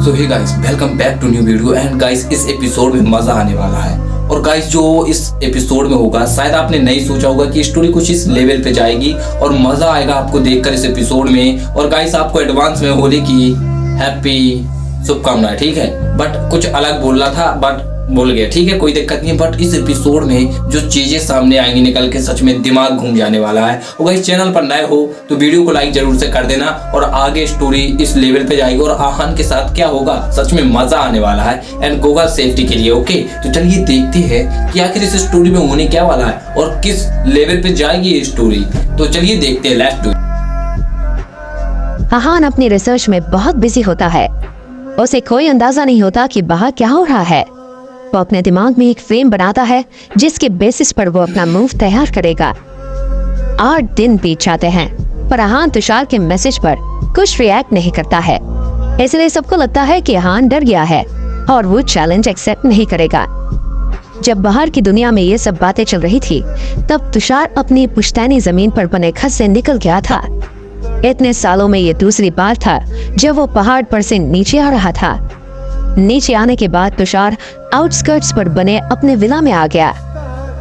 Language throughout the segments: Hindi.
So hey guys, welcome back to new video. And guys, इस एपिसोड में मजा आने वाला है। और गाइस, जो इस एपिसोड में होगा, शायद आपने नहीं सोचा होगा कि स्टोरी कुछ इस लेवल पे जाएगी और मजा आएगा आपको देखकर इस एपिसोड में। और गाइस, आपको एडवांस में होली की हैप्पी शुभकामनाएं, ठीक है। बट कुछ अलग बोल रहा था, बट बोल गया, ठीक है, कोई दिक्कत नहीं। बट इस एपिसोड में जो चीजें सामने आएंगी निकल के, सच में दिमाग घूम जाने वाला है। और गाइस, चैनल पर नए हो तो वीडियो को लाइक जरूर से कर देना। और आगे स्टोरी इस लेवल पे जाएगी और आहान के साथ क्या होगा, सच में मजा आने वाला है। एंड गोगा सेफ्टी के लिए, ओके। तो चलिए देखते हैं कि आखिर इस स्टोरी में होने क्या वाला है और किस लेवल पे जाएगी ये स्टोरी। तो चलिए देखते हैं, लेट्स डू। आहान अपनी रिसर्च में बहुत बिजी होता है। उसे कोई अंदाजा नहीं होता कि बाहर क्या हो रहा है। वो अपने दिमाग में एक फ्रेम बनाता है जिसके बेसिस पर वो अपना मूव तैयार करेगा। 8 दिन बीत जाते हैं पर आहान तुषार के मैसेज पर कुछ रिएक्ट नहीं करता है। इसलिए सबको लगता है कि आहान डर गया है और वो चैलेंज एक्सेप्ट नहीं करेगा। जब बाहर की दुनिया में ये सब बातें चल रही थी, तब तुषार अपनी पुश्तैनी जमीन पर बने घर से निकल गया था। इतने सालों में ये दूसरी बार था जब वो पहाड़ पर से नीचे आ रहा था। नीचे आने के बाद तुषार आउटस्कर्ट्स पर बने अपने विला में आ गया।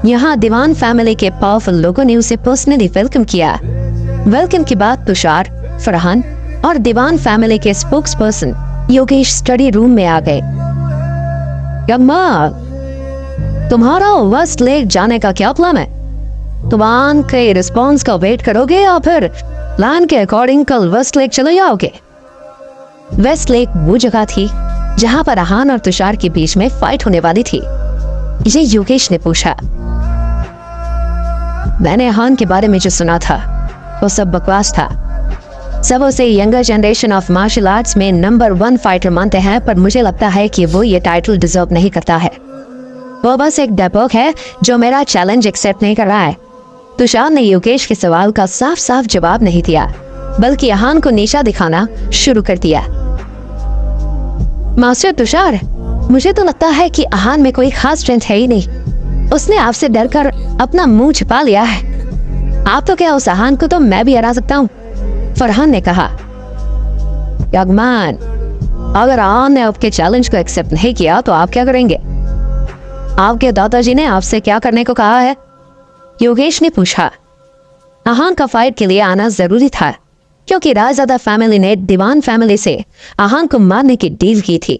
यहाँ दीवान फैमिली के पावरफुल लोगों ने उसे पर्सनली वेलकम किया। वेलकम के बाद तुषार, फरहान और दीवान फैमिली के spokes person Yogesh study room में आ गए। यम्मा, तुम्हारा वेस्ट लेक जाने का क्या प्लान है? तुम आन के रिस्पॉन्स का वेट करोगे या फिर प्लान के अकॉर्डिंग कल वेस्ट लेक चले जाओगे? वेस्ट लेक वो जगह थी जहां पर आहान और तुषार के बीच में फाइट होने वाली थी। ये योगेश ने पूछा। मैंने आहान के बारे में जो सुना था वो सब बकवास था। सब उसे younger generation of martial arts में नंबर 1 फाइटर मानते हैं, पर मुझे लगता है कि वो ये टाइटल डिजर्व नहीं करता है। वो बस एक डरपोक है जो मेरा चैलेंज एक्सेप्ट नहीं कर रहा है। तुषार ने योगेश के सवाल का साफ साफ जवाब नहीं दिया, बल्कि आहान को नीचा दिखाना शुरू कर दिया। मास्टर तुषार, मुझे तो लगता है कि आहान में कोई खास स्ट्रेंथ है ही नहीं। उसने आपसे डरकर अपना मुंह छिपा लिया है। आप तो क्या, उस आहान को तो मैं भी हरा सकता हूँ, फरहान ने कहा। यगमान, अगर आहान ने आपके चैलेंज को एक्सेप्ट नहीं किया तो आप क्या करेंगे? आपके दादाजी ने आपसे क्या करने को कहा है? योगेश ने पूछा। आहान का फाइट के लिए आना जरूरी था क्योंकि रायजादा फैमिली ने दीवान फैमिली से आहान को मारने की डील की थी।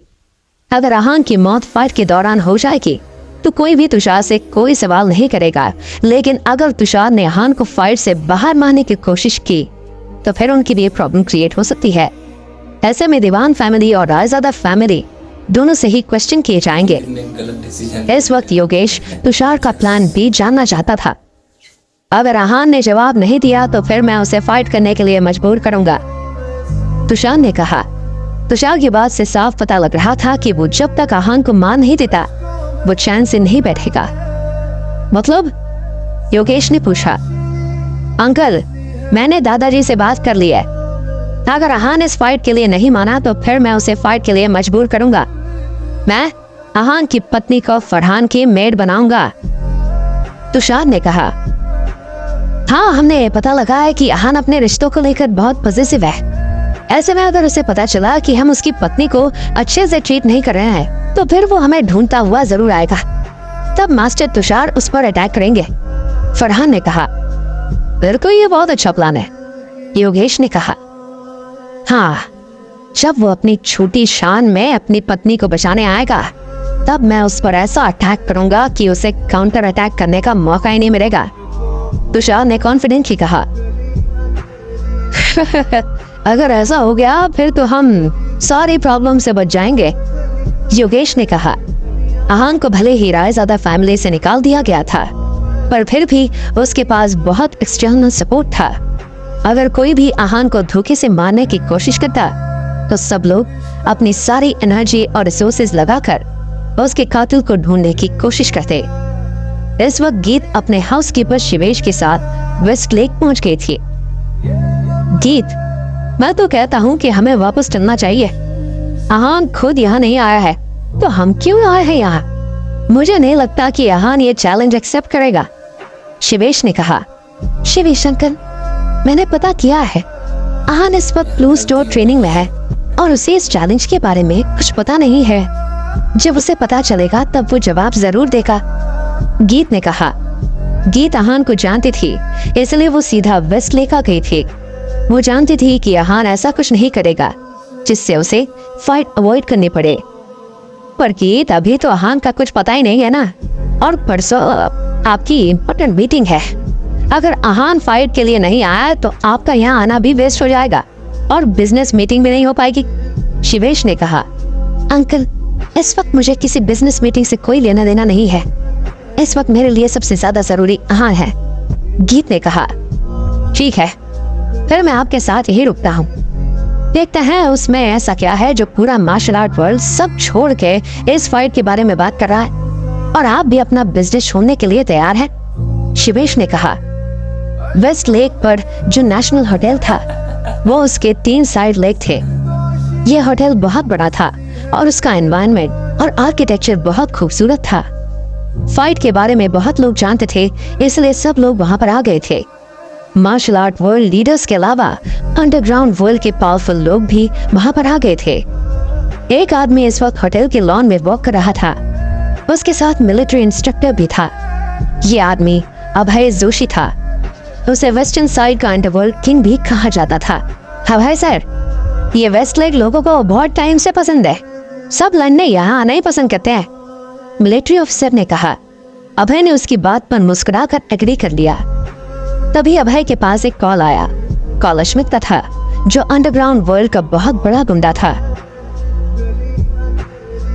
अगर आहान की मौत फाइट के दौरान हो जाएगी तो कोई भी तुषार से कोई सवाल नहीं करेगा, लेकिन अगर तुषार ने आहान को फाइट से बाहर मारने की कोशिश की तो फिर उनकी भी प्रॉब्लम क्रिएट हो सकती है। ऐसे में दीवान फैमिली और रायजादा फैमिली दोनों से ही क्वेश्चन किए जाएंगे। इस वक्त योगेश तुषार का प्लान भी जानना चाहता था। अगर आहान ने जवाब नहीं दिया तो फिर मैं उसे फाइट करने के लिए मजबूर करूंगा, तुषार ने कहा। तुषार की बात से साफ पता लग रहा था कि वो जब तक आहान को मार नहीं देता वो चैन से नहीं बैठेगा। मतलब? योगेश ने पूछा। अंकल, मैंने दादाजी से बात कर ली है। अगर आहान इस फाइट के लिए नहीं माना तो फिर मैं उसे फाइट के लिए मजबूर करूंगा। मैं आहान की पत्नी को फरहान की मेड बनाऊंगा, तुषार ने कहा। हाँ, हमने ये पता लगा है कि आहान अपने रिश्तों को लेकर बहुत पॉजिटिव है। ऐसे में अगर उसे पता चला कि हम उसकी पत्नी को अच्छे से ट्रीट नहीं कर रहे हैं तो फिर वो हमें ढूंढता हुआ जरूर आएगा। तब मास्टर तुषार उस पर अटैक करेंगे, फरहान ने कहा। फिर को ये बहुत अच्छा प्लान है, योगेश ने कहा। हाँ, जब वो अपनी छोटी शान में अपनी पत्नी को बचाने आएगा तब मैं उस पर ऐसा अटैक करूंगा कि उसे काउंटर अटैक करने का मौका ही नहीं मिलेगा, तुषार ने कॉन्फिडेंटली कहा। अगर ऐसा हो गया फिर तो हम सारी प्रॉब्लम से बच जाएंगे, योगेश ने कहा। आहान को भले ही रायजादा फैमिली से निकाल दिया गया था, पर फिर भी उसके पास बहुत एक्सटर्नल सपोर्ट था। अगर कोई भी आहान को धोखे से मारने की कोशिश करता तो सब लोग अपनी सारी एनर्जी और रिसोर्सेज लगाकर उसके कातिल को ढूंढने की कोशिश करते। इस वक्त गीत अपने हाउसकीपर शिवेश के साथ वेस्ट लेक पहुंच गई थी। गीत, मैं तो कहता हूँ कि हमें वापस चलना चाहिए। आहान खुद यहाँ नहीं आया है तो हम क्यों आए हैं यहाँ? मुझे नहीं लगता कि आहान ये चैलेंज एक्सेप्ट करेगा, शिवेश ने कहा। शिवेश अंकल, मैंने पता किया है, आहान इस वक्त ब्लू स्टोर ट्रेनिंग में है। और उसे इस चैलेंज के बारे में कुछ पता नहीं है। जब उसे पता चलेगा तब वो जवाब जरूर देगा। गीत ने कहा। गीत आहान को जानती थी, इसलिए वो सीधा वेस्टलेक आ गई थी। वो जानती थी कि आहान ऐसा कुछ नहीं करेगा जिससे उसे फाइट अवॉइड करनी पड़े। पर गीत, अभी तो आहान का कुछ पता ही नहीं है ना, और परसों आपकी इम्पोर्टेंट मीटिंग है। अगर आहान फाइट के लिए नहीं आया तो आपका यहाँ आना भी वेस्ट हो जाएगा और बिजनेस मीटिंग भी नहीं हो पाएगी। शिवेश ने कहा। अंकल, इस वक्त मुझे किसी बिजनेस मीटिंग से कोई लेना देना नहीं है। इस वक्त मेरे लिए सबसे ज्यादा जरूरी आहान है। गीत ने कहा। ठीक है, फिर मैं आपके साथ यही रुकता हूँ। देखते हैं उसमें ऐसा क्या है जो पूरा मार्शल आर्ट वर्ल्ड सब छोड़ के इस फाइट के बारे में बात कर रहा है, और आप भी अपना बिजनेस छोड़ने के लिए तैयार हैं। शिवेश ने कहा। वेस्ट लेक पर जो नेशनल होटल था वो उसके 3 साइड लेक थे। ये होटल बहुत बड़ा था और उसका एनवायरनमेंट और आर्किटेक्चर बहुत खूबसूरत था। फाइट के बारे में बहुत लोग जानते थे, इसलिए सब लोग वहां पर आ गए थे। मार्शल आर्ट वर्ल्ड लीडर्स के अलावा अंडरग्राउंड वर्ल्ड के पावरफुल लोग भी वहां पर आ गए थे। एक आदमी इस वक्त होटल के लॉन में वॉक कर रहा था। उसके साथ मिलिट्री इंस्ट्रक्टर भी था। ये आदमी अभय जोशी था। उसे वेस्टर्न साइड का अंडरवर्ल्ड किंग भी कहा जाता था। अभय सर, ये वेस्टलेक लोगों को बहुत टाइम से पसंद है। सब लड़ने यहाँ आना ही पसंद करते हैं, मिलिट्री ऑफिसर ने कहा। अभय ने उसकी बात पर मुस्कुराकर एग्री कर लिया। तभी अभय के पास एक कॉल आया। कॉल अश्मित का था, जो अंडरग्राउंड वर्ल्ड का बहुत बड़ा गुंडा था।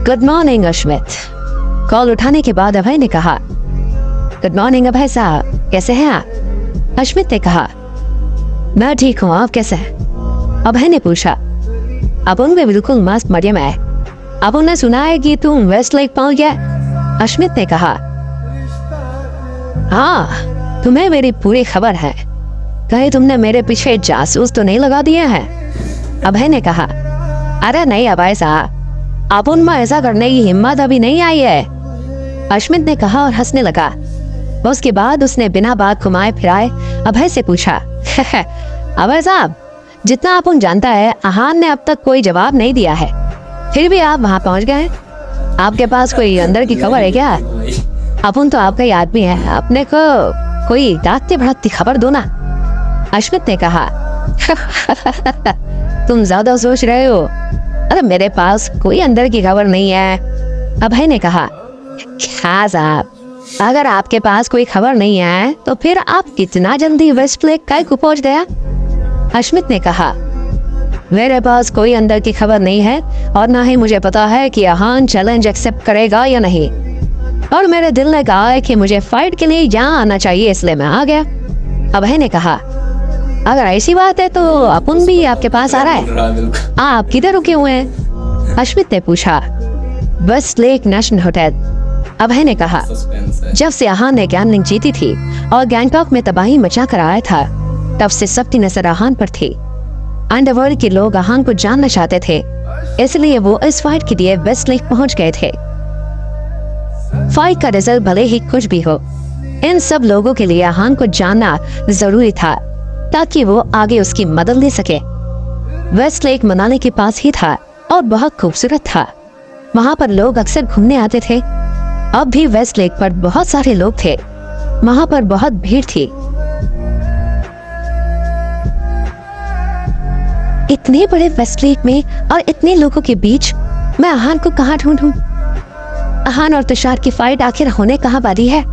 Good morning Ashmit. कॉल उठाने के बाद अभय ने कहा। गुड मॉर्निंग अभय साहब, कैसे हैं आप? अश्मित ने कहा। मैं ठीक हूँ, आप कैसे हैं? अभय ने पूछा। अपुन भी बिल्कुल मस्त मजे में है। अपुन ने सुना है कि तुम वेस्टलेक पहुंच गया। अश्मित ने कहा। हाँ, तुम्हें मेरी पूरी खबर है। कहीं तुमने मेरे पीछे जासूस तो नहीं लगा दिए हैं? अभय ने कहा। अरे नहीं अभय साहब, अपुन में ऐसा करने की हिम्मत अभी नहीं आई है, अश्मित ने कहा और हंसने लगा। उसके बाद उसने बिना बात घुमाए फिराए अभय से पूछा। अभय साहब, जितना अपुन जानता है, आहान ने अब तक कोई जवाब नहीं दिया है, फिर भी आप वहां पहुंच गए। आपके पास कोई अंदर की खबर है क्या? अपुन तो आपका ही आदमी है, अपने को कोई दागते भड़कती खबर दो ना, अश्मित ने कहा। तुम ज्यादा सोच रहे हो। अरे मेरे पास कोई अंदर की खबर नहीं है, अभय ने कहा। क्या साहब, अगर आपके पास कोई खबर नहीं है तो फिर आप कितना जल्दी वेस्टलेक काय को पहुंच गया? अश्मित ने कहा। मेरे पास कोई अंदर की खबर नहीं है और ना ही मुझे पता है कि आहान चैलेंज एक्सेप्ट करेगा या नहीं, और मेरे दिल ने कहा है कि मुझे फाइट के लिए यहाँ आना चाहिए, इसलिए मैं आ गया, अभय ने कहा। अगर ऐसी बात है तो अपुन भी आपके पास आ रहा है। आप किधर रुके हुए हैं? अश्मित ने पूछा। वेस्टलेक नेशनल होटल, अभय ने कहा। जब से आहान ने गैम्बलिंग जीती थी और गैंगटॉक में तबाही मचा कर आया था, तब से सबकी नजर आहान पर थी। अंडरवर्ल्ड के लोग आहान को जानना चाहते थे, इसलिए वो इस फाइट के लिए वेस्टलेक पहुंच गए थे। फाइट का रिजल्ट भले ही कुछ भी हो, इन सब लोगों के लिए आहान को जानना जरूरी था ताकि वो आगे उसकी मदद ले सके। वेस्टलेक मनाली के पास ही था और बहुत खूबसूरत था। वहां पर लोग अक्सर घूमने आते थे। अब भी वेस्टलेक पर बहुत सारे लोग थे। वहां पर बहुत भीड़ थी। इतने बड़े वेस्टलेक में और इतने लोगों के बीच मैं आहान को कहाँ ढूंढूं? आहान और तुषार की फाइट आखिर होने कहाँ वाली है?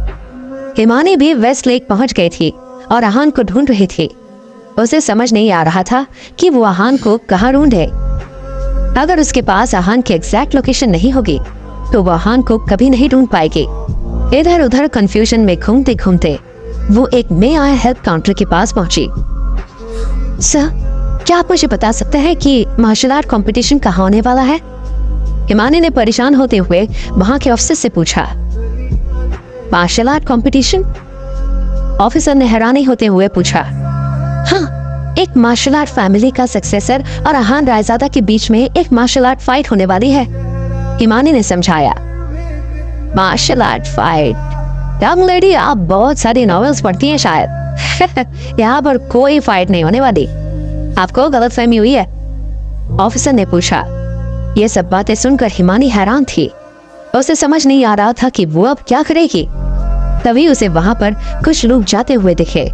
हिमानी भी वेस्टलेक पहुंच गई थी और आहान को ढूंढ रही थी। उसे समझ नहीं आ रहा था कि वो आहान को कहाँ ढूंढे। अगर उसके पास आहान की एग्जैक्ट लोकेशन नहीं होगी तो वो आहान को कभी नहीं ढूंढ पाएगी। इधर उधर कंफ्यूजन में घूमते घूमते वो एक मे आई हेल्प काउंटर के पास पहुंची। सर, क्या आप मुझे बता सकते हैं कि मार्शल आर्ट कंपटीशन कहाँ होने वाला है? हिमानी ने परेशान होते हुए वहां के ऑफिसर से पूछा। Martial art competition? ऑफिसर ने हैरानी होते हुए पूछा। हाँ, एक मार्शल आर्ट फैमिली का सक्सेसर और आहान रायजादा के बीच में एक मार्शल आर्ट फाइट होने वाली है, हिमानी ने समझाया। Martial art fight? Young lady, आप बहुत सारी नॉवेल्स पढ़ती हैं शायद। यहाँ पर कोई फाइट नहीं होने वाली, आपको गलतफहमी हुई है। ऑफिसर ने पूछा। ये सब बातें सुनकर हिमानी हैरान थी। उसे समझ नहीं आ रहा था कि वो अब क्या करेगी। तभी उसे वहां पर कुछ लोग जाते हुए दिखे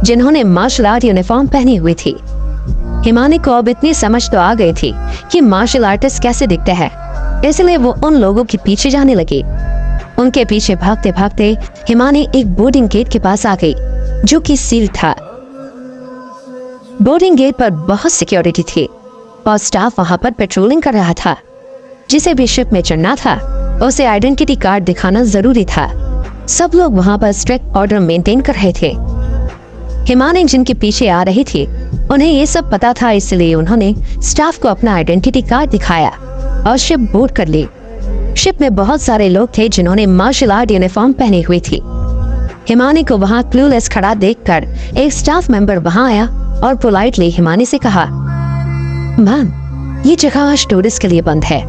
जिन्होंने मार्शल आर्ट यूनिफॉर्म पहनी हुई थी। हिमानी को अब इतनी समझ तो आ गई थी कि मार्शल आर्टिस्ट कैसे दिखते हैं, इसलिए वो उन लोगों के पीछे जाने लगी। उनके पीछे भागते भागते हिमानी एक बोर्डिंग गेट के पास आ गई जो कि सील था। बोर्डिंग गेट पर बहुत सिक्योरिटी थी और स्टाफ वहां पर पेट्रोलिंग कर रहा था। जिसे भी शिप में चढ़ना था उसे आइडेंटिटी कार्ड दिखाना जरूरी था। सब लोग वहां पर स्ट्रिक्ट ऑर्डर मेंटेन कर रहे थे। हिमानी जिनके पीछे आ रही थी उन्हें ये सब पता था, इसलिए उन्होंने स्टाफ को अपना आइडेंटिटी कार्ड दिखाया और शिप बोर्ड कर ली। शिप में बहुत सारे लोग थे जिन्होंने मार्शल आर्ट यूनिफॉर्म पहनी हुई थी। हिमानी को वहां क्लूलेस खड़ा देखकर एक स्टाफ मेंबर वहां आया और पोलाइटली हिमानी से कहा, मैम ये जगह आज टूरिस्ट के लिए बंद है,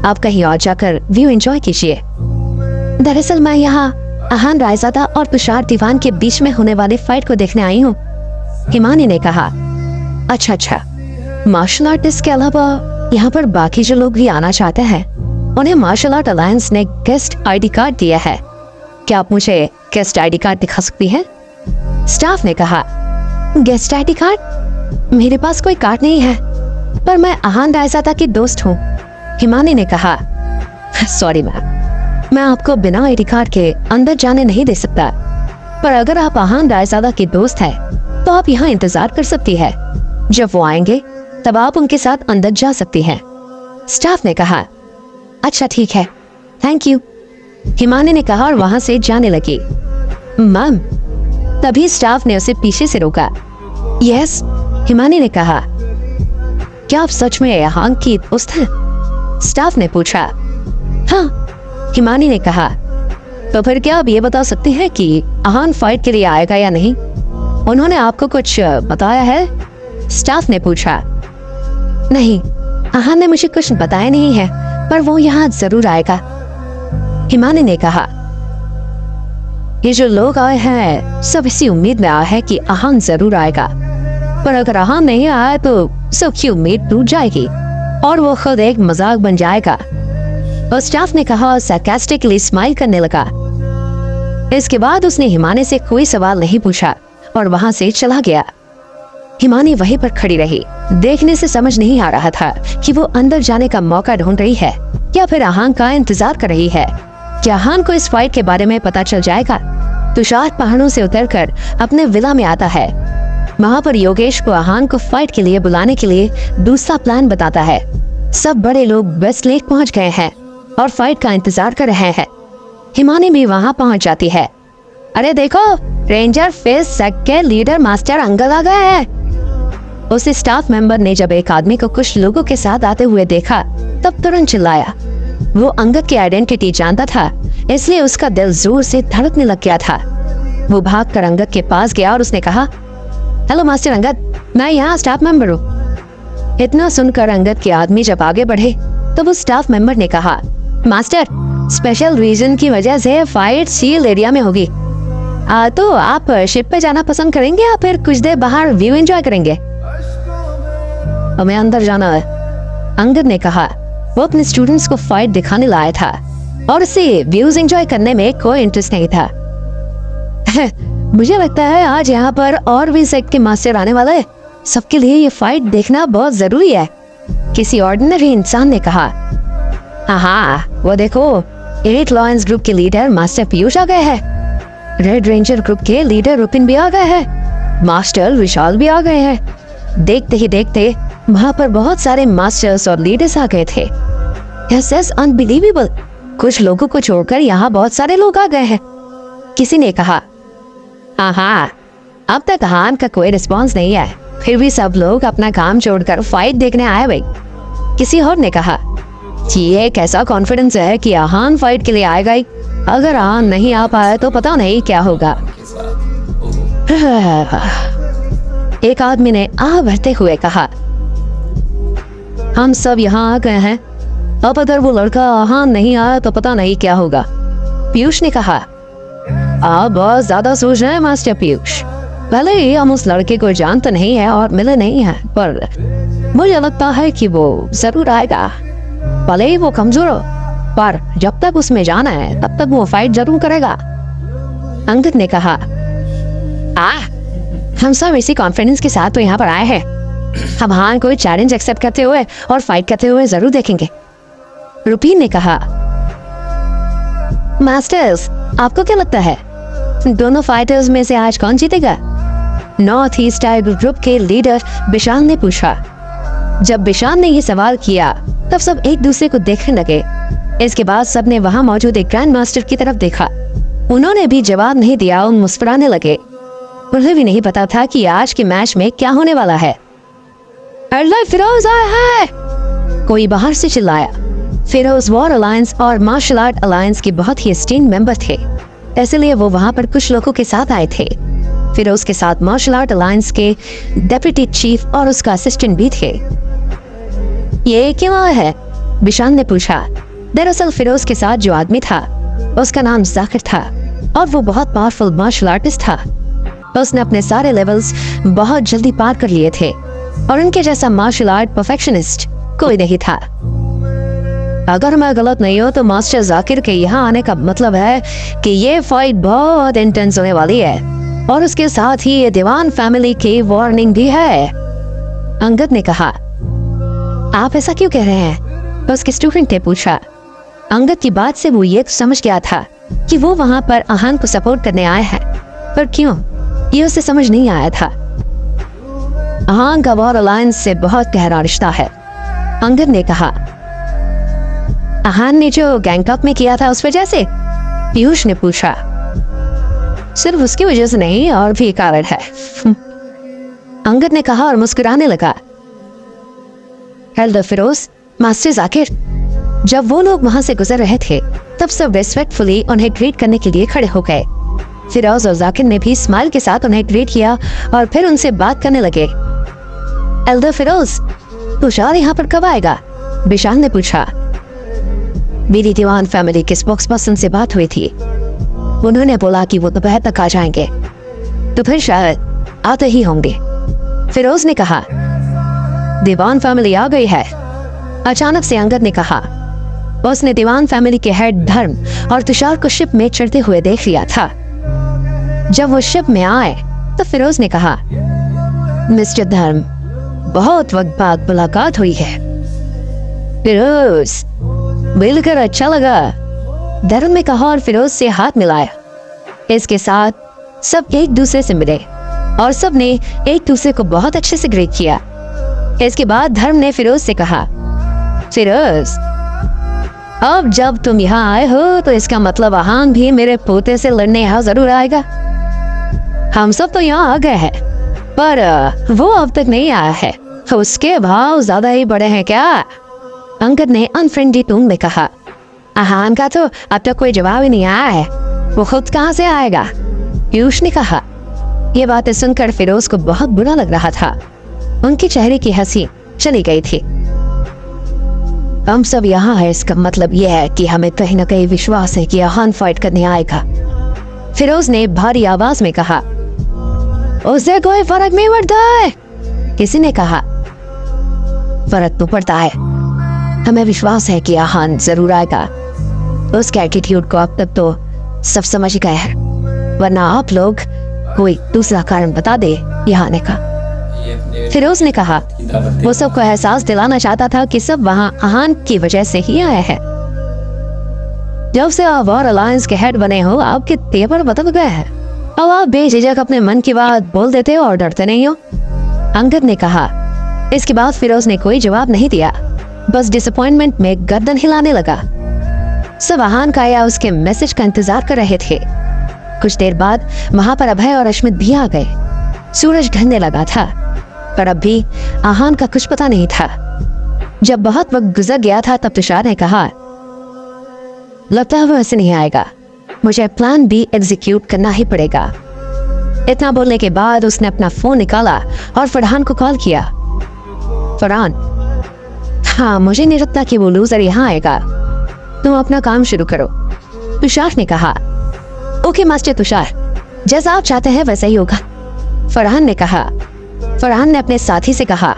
आप कहीं और जाकर व्यू एंजॉय कीजिए। दरअसल मैं यहाँ अहान रायजादा और तुषार दीवान के बीच में होने वाले फाइट को देखने आई हूँ, हिमानी ने कहा। अच्छा, मार्शल आर्टिस्ट के अलावा यहाँ पर बाकी जो लोग भी आना चाहते हैं उन्हें मार्शल आर्ट अलायंस ने गेस्ट आईडी कार्ड दिया है, क्या आप मुझे गेस्ट आईडी कार्ड दिखा सकती हैं? स्टाफ ने कहा। Guest ID card? मेरे पास कोई कार्ड नहीं है, पर मैं अहान रायजादा की दोस्त हूँ, हिमानी ने कहा। सॉरी मैम, मैं आपको बिना आईडी कार्ड के अंदर जाने नहीं दे सकता, पर अगर आप अहान रायजादा की दोस्त है तो आप यहाँ इंतजार कर सकती है। जब वो आएंगे तब आप उनके साथ अंदर जा सकती हैं, स्टाफ ने कहा। अच्छा ठीक है, थैंक यू, हिमानी ने कहा और वहां से जाने लगी। मैम, तभी स्टाफ ने उसे पीछे से रोका। यस, हिमानी ने कहा। क्या आप सच में अहान की दोस्त हैं? स्टाफ ने पूछा। हाँ, हिमानी ने कहा। तो फिर क्या आप ये बता सकते हैं कि अहान फाइट के लिए आएगा या नहीं? उन्होंने आपको कुछ बताया है? स्टाफ ने पूछा। नहीं, अहान ने मुझे कुछ बताया नहीं है, पर वो यहाँ जरूर आएगा, हिमानी ने कहा। ये जो लोग आए हैं सब इसी उम्मीद में आए हैं कि अहान जरूर आएगा, पर अगर अहान नहीं आया तो सबकी उम्मीद टूट जाएगी और वो खुद एक मजाक बन जाएगा, और स्टाफ ने कहा और sarcastically स्माइल करने लगा। इसके बाद उसने हिमानी से कोई सवाल नहीं पूछा और वहां से चला गया। हिमानी वहीं पर खड़ी रही। देखने से समझ नहीं आ रहा था कि वो अंदर जाने का मौका ढूंढ रही है या फिर अहान का इंतजार कर रही है। क्या अहान को इस फाइट के बारे में पता चल जाएगा? तुषार पहाड़ों से उतरकर अपने विला में आता है। वहाँ पर योगेश को अहान को फाइट के लिए बुलाने के लिए दूसरा प्लान बताता है। सब बड़े लोग वेस्ट लेक पहुँच गए हैं और फाइट का इंतजार कर रहे हैं। हिमानी भी वहाँ पहुँच जाती है। अरे देखो, रेंजर फेस सेक के लीडर मास्टर अंकल आ गए हैं। उसे स्टाफ मेंबर ने जब एक आदमी को कुछ लोगों के साथ आते हुए देखा तब तुरंत चिल्लाया। वो अंगद की आइडेंटिटी जानता था, इसलिए उसका दिल जोर से धड़कने लग गया था। वो भागकर अंगद के पास गया और उसने कहा, हेलो मास्टर अंगद, मैं यहाँ स्टाफ मेंबर हूँ। इतना सुनकर अंगद के आदमी जब आगे बढ़े तो वो स्टाफ मेंबर ने कहा, मास्टर, स्पेशल रीजन की वजह से फाइट सील एरिया में होगी, तो आप शिप पे जाना पसंद करेंगे या फिर कुछ देर बाहर व्यू एंजॉय करेंगे? हमें अंदर जाना है, अंगद ने कहा। वो अपने स्टूडेंट्स को फाइट दिखाने लाया था और उसे व्यूज एंजॉय करने में कोई इंटरेस्ट नहीं था। मुझे लगता है आज यहाँ पर और भी सेक्ट के मास्टर आने वाला है, सबके लिए ये फाइट देखना बहुत जरूरी है, किसी ऑर्डिनरी इंसान ने कहा। हाँ, वो देखो, 8 लॉयंस ग्रुप के लीडर मास्टर पीयूष आ गए हैं, रेड रेंजर ग्रुप के लीडर रुपिन भी आ गए हैं, मास्टर विशाल भी आ गए हैं। देखते ही देखते वहाँ पर बहुत सारे मास्टर्स और लीडर्स आ गए थे। यस, अनबिलीवेबल, कुछ लोगों को छोड़कर यहाँ बहुत सारे लोग आ गए हैं, किसी ने कहा। हाँ, अब तक अहान का कोई रिस्पांस नहीं है, फिर भी सब लोग अपना काम छोड़कर फाइट देखने आए भाई, किसी और ने कहा। ये कैसा कॉन्फिडेंस है कि अहान फाइट के लिए आएगा ही, अगर अहान नहीं आ पाया तो पता नहीं क्या होगा। एक आदमी ने आह भरते हुए कहा, हम सब यहाँ आ गए हैं, अब अगर वो लड़का अहान नहीं आया तो पता नहीं क्या होगा। पीयूष ने कहा, आप बहुत ज्यादा सोच रहे हैं मास्टर पीयूष, भले ही हम उस लड़के को जानते नहीं है और मिले नहीं है, पर मुझे लगता है कि वो जरूर आएगा। भले ही वो कमजोर हो, पर जब तक उसमें जाना है तब तक वो फाइट जरूर करेगा। अंगद ने कहा, हम सब इसी कॉन्फिडेंस के साथ तो यहाँ पर आए हैं। हम हाँ कोई चैलेंज एक्सेप्ट करते हुए और फाइट करते हुए जरूर देखेंगे। रुपीन ने कहा, मास्टर्स आपको क्या लगता है दोनों फाइटर्स में से आज कौन जीतेगा? नॉर्थ ईस्ट टाइगर ग्रुप के लीडर विशाल ने पूछा। जब विशाल ने ये सवाल किया तब सब एक दूसरे को देखने लगे। इसके बाद सबने वहां मौजूद एक ग्रैंड मास्टर की तरफ देखा। उन्होंने भी जवाब नहीं दिया और मुस्कुराने लगे। उन्हें भी नहीं पता था कि आज के मैच में क्या होने वाला है। फिरोज आया है, कोई बाहर से चिल्लाया। फिरोज वॉर अलायंस और मार्शल आर्ट अलायंस के बहुत ही एस्टीम्ड मेंबर थे, इसलिए वो वहां पर कुछ लोगों के साथ आए थे। फिरोज के साथ मार्शल आर्ट अलायंस के डेप्यूटी चीफ और उसका असिस्टेंट भी थे। ये क्यों आया है? विशाल ने पूछा। दरअसल फिरोज के साथ जो आदमी था उसका नाम जाकिर था और वो बहुत पावरफुल मार्शल आर्टिस्ट था। उसने अपने सारे लेवल्स बहुत जल्दी पार कर लिए थे और उनके जैसा मार्शल आर्ट परफेक्शनिस्ट कोई नहीं था। अगर मैं गलत नहीं हूँ तो मास्टर जाकिर के यहाँ आने का मतलब है कि ये फाइट बहुत इंटेंस होने वाली है और उसके साथ ही ये दीवान फैमिली की वार्निंग भी है। अंगद ने कहा, आप ऐसा क्यों कह रहे हैं? उसके स्टूडेंट ने पूछा। अंगद की बात से वो ये समझ गया था कि वो वहां पर आहान को सपोर्ट करने आए हैं, पर क्यों ये उसे समझ नहीं आया था। आहान का वॉर अलायंस से बहुत गहरा रिश्ता है, अंगद ने कहा। आहान ने जो गैंगटॉक में किया था उस वजह से? पीयूष ने पूछा। सिर्फ उसकी वजह से नहीं, और भी कारण है, अंगद ने कहा और मुस्कुराने लगा। Elder Firoz, master Zakir. जब वो लोग वहां से गुजर रहे थे तब सब रेस्पेक्टफुली उन्हें ग्रीट करने के लिए खड़े हो गए। फिरोज और जाकिर ने भी स्माइल के साथ उन्हें ग्रीट किया और फिर उनसे बात करने लगे। एल्डर फिरोज, तुषार यहाँ पर कब आएगा? विशाल ने पूछा। मेरी दीवान फैमिली के स्पोक्स पर्सन से बात हुई थी, उन्होंने बोला कि वो दोपहर तक आ जाएंगे, तो फिर शायद आते ही होंगे। फिरोज ने कहा। दीवान फैमिली आ गई है, अचानक से अंगद ने कहा। उसने दीवान फैमिली के हेड धर्म और तुषार को शिप में चढ़ते हुए देख लिया था। जब वो शिप में आए तो फिरोज ने कहा, मिस्टर धर्म, बहुत वक्त बाद मुलाकात हुई है। फिरोज, मिलकर अच्छा लगा, धर्म ने कहा और फिरोज से हाथ मिलाया। इसके साथ सब एक दूसरे से मिले और सब ने एक दूसरे को बहुत अच्छे से ग्रीट किया। इसके बाद धर्म ने फिरोज से कहा, फिरोज, अब जब तुम यहाँ आए हो तो इसका मतलब आहान भी मेरे पोते से लड़ने यहाँ जरूर आएगा। हम सब तो यहाँ आ गए हैं, पर वो अब तक नहीं आया है। उसके भाव ज्यादा ही बड़े हैं क्या? अंगद ने अनफ्रेंडली टोन में कहा। आहान का तो अब तक कोई जवाब ही नहीं आया है, वो खुद कहाँ से आएगा? पीयूष ने कहा। ये बातें सुनकर फिरोज को बहुत बुरा लग रहा था। उनके चेहरे की हंसी चली गई थी। हम सब यहाँ है, इसका मतलब यह है कि हमें कहीं न कहीं विश्वास है कि आहान फाइट करने आएगा, फिरोज ने भारी आवाज में कहा। उससे कोई फर्क नहीं पड़ता है, किसी ने कहा। फर्क तो पड़ता है, हमें विश्वास है कि आहान जरूर आएगा। उसके एटीट्यूड को अब तक तो सब समझ गए हैं, वरना आप लोग कोई दूसरा कारण बता दे यहाँ आने का। फिरोज ने कहा। वो सबको एहसास दिलाना चाहता था कि सब वहाँ आहान की वजह से ही आए हैं। जब से आप वॉर अलायंस के हेड बने हो, आपके तेवर बदल गए हैं। अब आप बेझिझक अपने मन की बात बोल देते हो और डरते नहीं हो, अंगद ने कहा। इसके बाद फिरोज ने कोई जवाब नहीं दिया, बस डिसअपॉइंटमेंट में गर्दन हिलाने लगा। सब आहान का या उसके मैसेज का इंतजार कर रहे थे। कुछ देर बाद वहां पर अभय और अश्मित भी आ गए। सूरज ढलने लगा था, पर अब भी आहान का कुछ पता नहीं था। जब बहुत वक्त गुजर गया था तब तुषार ने कहा, लगता है वो ऐसे नहीं आएगा, मुझे प्लान बी एग्जीक्यूट करना ही पड़ेगा। इतना बोलने के बाद उसने अपना फोन निकाला और फरहान को कॉल किया। फरहान, हाँ, मुझे नहीं लगता कि वो लूजर यहाँ आएगा, तुम अपना काम शुरू करो, तुषार ने कहा। ओके मास्टर तुषार, जैसा आप चाहते हैं वैसा ही होगा, फरहान ने कहा। फरहान ने अपने साथी से कहा,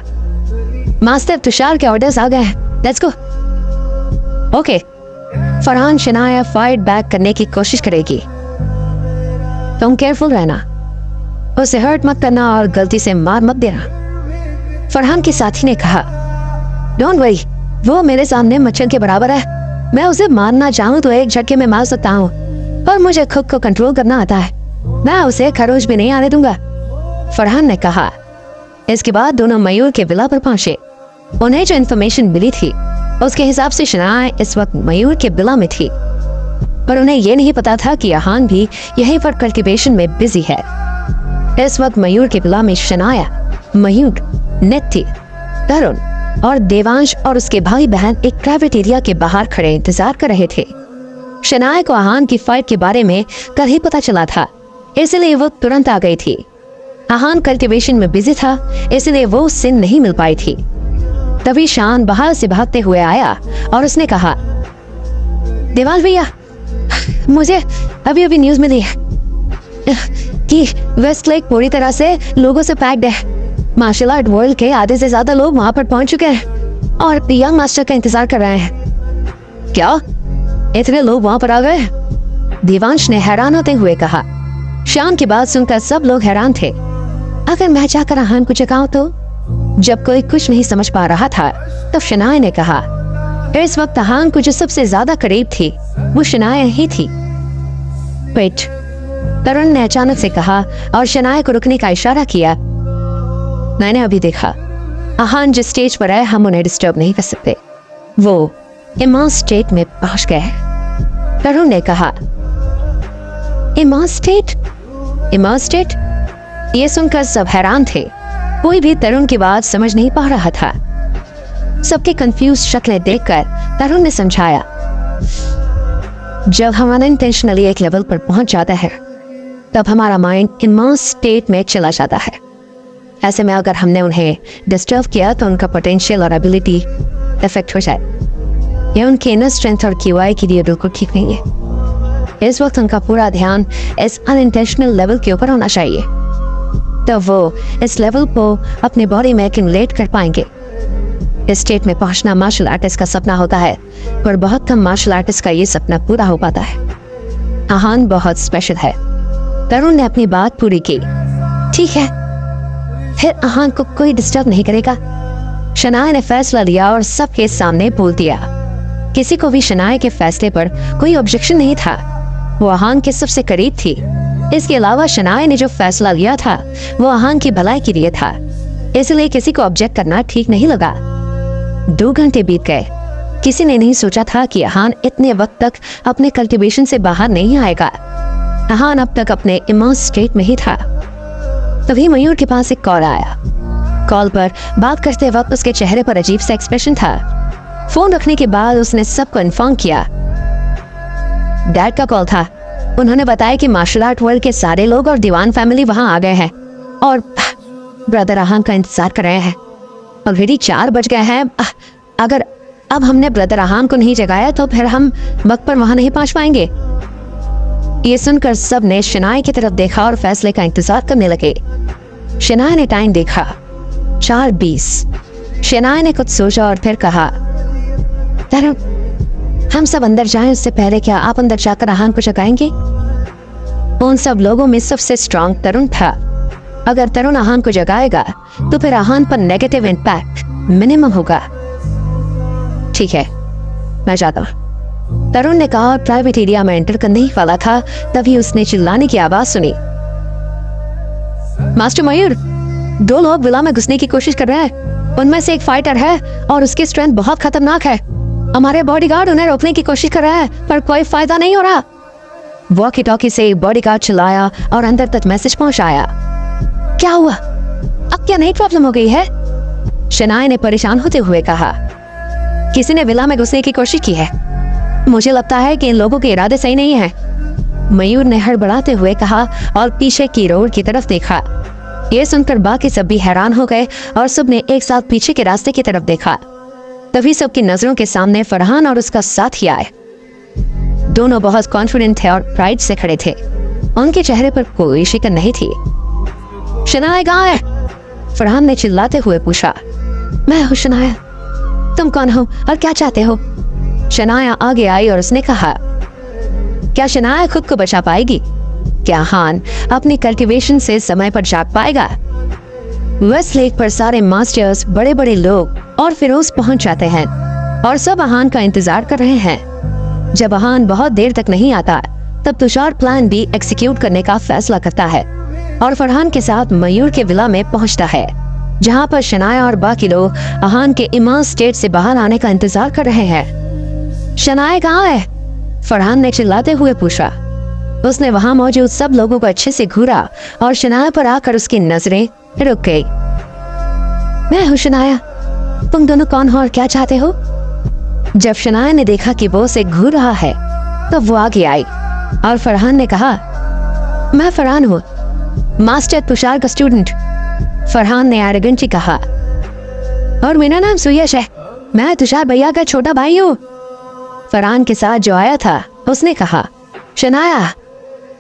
मास्टर तुषार के ऑर्डर्स आ गए हैं, let's go. Okay. Farhan Shanaya fight back करने की कोशिश करेगी, तुम केयरफुल रहना, उसे हर्ट मत करना और गलती से मार मत देना। फरहान के साथी ने कहा, डोंट वरी, वो मेरे सामने मच्छर के बराबर है, मैं उसे मारना चाहूँ तो एक झटके में मार सकता हूँ, और मुझे खुद को कंट्रोल करना आता है, मैं उसे खरोच भी नहीं आने दूंगा। फरहान ने कहा। इसके बाद दोनों मयूर के विला पर पहुंचे। उन्हें जो इन्फॉर्मेशन मिली थी उसके हिसाब से शनाया इस वक्त मयूर के विला में थी, पर उन्हें यह नहीं पता था कि आहान भी यहीं पर कल्टीवेशन में बिजी है। इस वक्त मयूर के विला में शनाया, मयूर, नेत्थी, तरुण और देवांश और उसके भाई बहन एक प्राइवेट एरिया के बाहर खड़े इंतजार कर रहे थे। शनाया को आहान की फाइट के बारे में कल ही पता चला था, इसलिए वो तुरंत आ गई थी। आहान कल्टीवेशन में बिजी था, इसलिए वो उससे नहीं मिल पाई थी। तभी शान बाहर से भागते हुए आया और उसने कहा, देवाल भैया, मुझे अभी अभी न्यूज मिली है कि वेस्ट लेक पूरी तरह से लोगों से पैक्ड है। मार्शल आर्ट वर्ल्ड के आधे से ज्यादा लोग वहां पर पहुंच चुके हैं और यंग मास्टर का इंतजार कर रहे हैं। क्या इतने लोग वहां पर आ गए? देवांश ने हैरान होते हुए कहा। शान की बात सुनकर सब लोग हैरान थे। अगर मैं जाकर आहान को जगाऊं तो? जब कोई कुछ नहीं समझ पा रहा था तब शनाया ने कहा। इस वक्त आहान को जो सबसे ज्यादा करीब थी वो शनाया ही थी। वेट, तरुण ने अचानक से कहा और शनाया को रुकने का इशारा किया। मैंने अभी देखा, आहान जिस स्टेज पर है हम उन्हें डिस्टर्ब नहीं कर सकते, वो इमाम स्टेट में पहुंच गए। तरुण ने कहा, इमाम स्टेट? इमाम स्टेट? ये सुनकर सब हैरान थे। कोई भी तरुण की बात समझ नहीं पा रहा था। सबके कंफ्यूज शक्लें देखकर तरुण ने समझाया, जब हम अनइंटेंशनली एक लेवल पर पहुंच जाता है तब हमारा माइंड इमाम स्टेट में चला जाता है। ऐसे में अगर हमने उन्हें डिस्टर्ब किया तो उनका पोटेंशियल और एबिलिटी इफेक्ट हो जाए। यह उनके इनर स्ट्रेंथ और क्यूआई के लिए बिल्कुल ठीक नहीं है। इस वक्त उनका पूरा ध्यान इस अनइंटेंशनल लेवल के ऊपर होना चाहिए, तब वो इस लेवल को अपने बॉडी में एक्यूमुलेट कर पाएंगे। इस स्टेट में पहुंचना मार्शल आर्टिस्ट का सपना होता है, पर बहुत कम मार्शल आर्टिस्ट का ये सपना पूरा हो पाता है। आहान बहुत स्पेशल है। तरुण ने अपनी बात पूरी की। ठीक है, फिर आहान को कोई डिस्टर्ब नहीं करेगा। शनाया ने फैसला लिया और सबके सामने बोल दिया। किसी को भी शनाया के फैसले पर कोई ऑब्जेक्शन नहीं था। वो आहान के सबसे करीब थी। इसके अलावा शनाया ने जो फैसला लिया था वो आहान की भलाई के लिए था, इसलिए किसी को ऑब्जेक्ट करना ठीक नहीं लगा। 2 घंटे बीत गए। किसी ने नहीं सोचा था कि आहान इतने वक्त तक अपने कल्टीवेशन से बाहर नहीं आएगा। आहान अब तक अपने इमर्स स्टेट में ही था। तभी मयूर के पास एक कॉल आया। कॉल पर बात करते वक्त उसके चेहरे पर अजीब सा एक्सप्रेशन था। फोन रखने के बाद उसने सबको इन्फॉर्म किया। डैड का कॉल था। उन्होंने बताया कि मार्शल आर्ट वर्ल्ड के सारे लोग और दीवान फैमिली वहां आ गए हैं और ब्रदर आहान का इंतजार कर रहे हैं। ऑलरेडी 4 बज गए हैं। अगर अब हमने ब्रदर आहान को नहीं जगाया तो फिर हम वक्त पर वहां नहीं पहुंच पाएंगे। ये सुनकर सब ने शनाया की तरफ देखा और फैसले का इंतजार करने लगे। शनाया ने टाइम देखा, 4:20। शनाया ने कुछ सोचा और फिर कहा, तरुण, हम सब अंदर जाएं उससे पहले क्या आप अंदर जाकर आहान को जगाएंगे? उन सब लोगों में सबसे स्ट्रांग तरुण था। अगर तरुण आहान को जगाएगा तो फिर आहान पर नेगेटिव इम्पैक्ट मिनिमम होगा। ठीक है, मैं जाता हूं, तरुण ने कहा और प्राइवेट एरिया में एंटर करने ही वाला था तभी उसने चिल्लाने की आवाज सुनी। मास्टर मयूर, 2 लोग विला में घुसने की कोशिश कर रहे हैं। उनमें से एक फाइटर है और उसकी स्ट्रेंथ बहुत खतरनाक है। हमारे बॉडीगार्ड उन्हें रोकने की कोशिश कर रहा है पर कोई फायदा नहीं हो रहा। वॉकी टॉकी से बॉडीगार्ड चिल्लाया और अंदर तक मैसेज पहुंचाया। क्या हुआ? अब क्या नई प्रॉब्लम हो गई है? शनाया ने परेशान होते हुए कहा। किसी ने विला में घुसने की कोशिश की है। मुझे लगता है कि इन लोगों के इरादे सही नहीं है। मयूर ने हड़बड़ाते हुए कहा और पीछे की रोड की तरफ देखा। ये सुनकर बाकी सब भी हैरान हो गए और सबने एक साथ पीछे के रास्ते की तरफ देखा। तभी सबकी नजरों के सामने फरहान और उसका साथी आए। दोनों बहुत कॉन्फिडेंट थे और प्राइड से खड़े थे। उनके चेहरे पर कोई शिकन नहीं थी। शनाया कहाँ है? फरहान ने चिल्लाते हुए पूछा। मैं हूँ शनाया। तुम कौन हो और क्या चाहते हो? शनाया आगे आई और उसने कहा, क्या शनाया खुद को बचा पाएगी? क्या हान अपनी कल्टीवेशन से समय पर जाग पाएगा? वेस्ट लेक पर सारे मास्टर्स, बड़े बड़े लोग और फिरोज पहुंच जाते हैं और सब अहान का इंतजार कर रहे हैं। जब अहान बहुत देर तक नहीं आता तब तुषार प्लान बी एग्जीक्यूट करने का फैसला करता है और फरहान के साथ मयूर के विला में पहुंचता है, जहां पर शनाया और बाकी लोग अहान के इमर्स स्टेट से बाहर आने का इंतजार कर रहे हैं। शनाया कहाँ है? फरहान ने चिल्लाते हुए पूछा। उसने वहां मौजूद सब लोगों को अच्छे से घूरा और शनाया पर आकर उसकी नजरें रुक गई। मैं हूँ शनाया। तुम दोनों कौन हो और क्या चाहते हो? जब शनाया ने देखा कि वो उसे घूर रहा है तो वो आगे आई और फरहान ने कहा, मैं फरहान हूँ, मास्टर तुषार का स्टूडेंट। फरहान ने एरोगेंटली कहा, और मेरा नाम सुयश है, मैं तुषार भैया का छोटा भाई हूँ। फरहान के साथ जो आया था उसने कहा, शनाया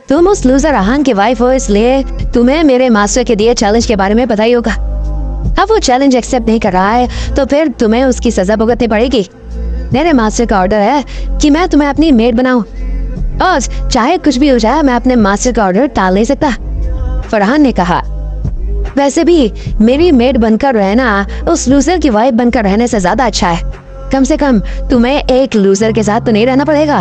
तुम उस लूजर अहान की वाइफ हो, इसलिए तुम्हें मेरे मास्टर के दिए चैलेंज के बारे में पता ही होगा। अब वो चैलेंज एक्सेप्ट नहीं कर रहा है तो फिर तुम्हें उसकी सजा भुगतनी पड़ेगी। मेरे मास्टर का ऑर्डर है कि मैं तुम्हें अपनी मेड बनाऊं और चाहे कुछ भी हो जाए मैं अपने मास्टर का ऑर्डर टाल नहीं सकता। फरहान ने कहा, वैसे भी मेरी मेड बनकर रहना उस लूजर की वाइफ बनकर रहने से ज्यादा अच्छा है। कम से कम तुम्हें एक लूजर के साथ तो नहीं रहना पड़ेगा।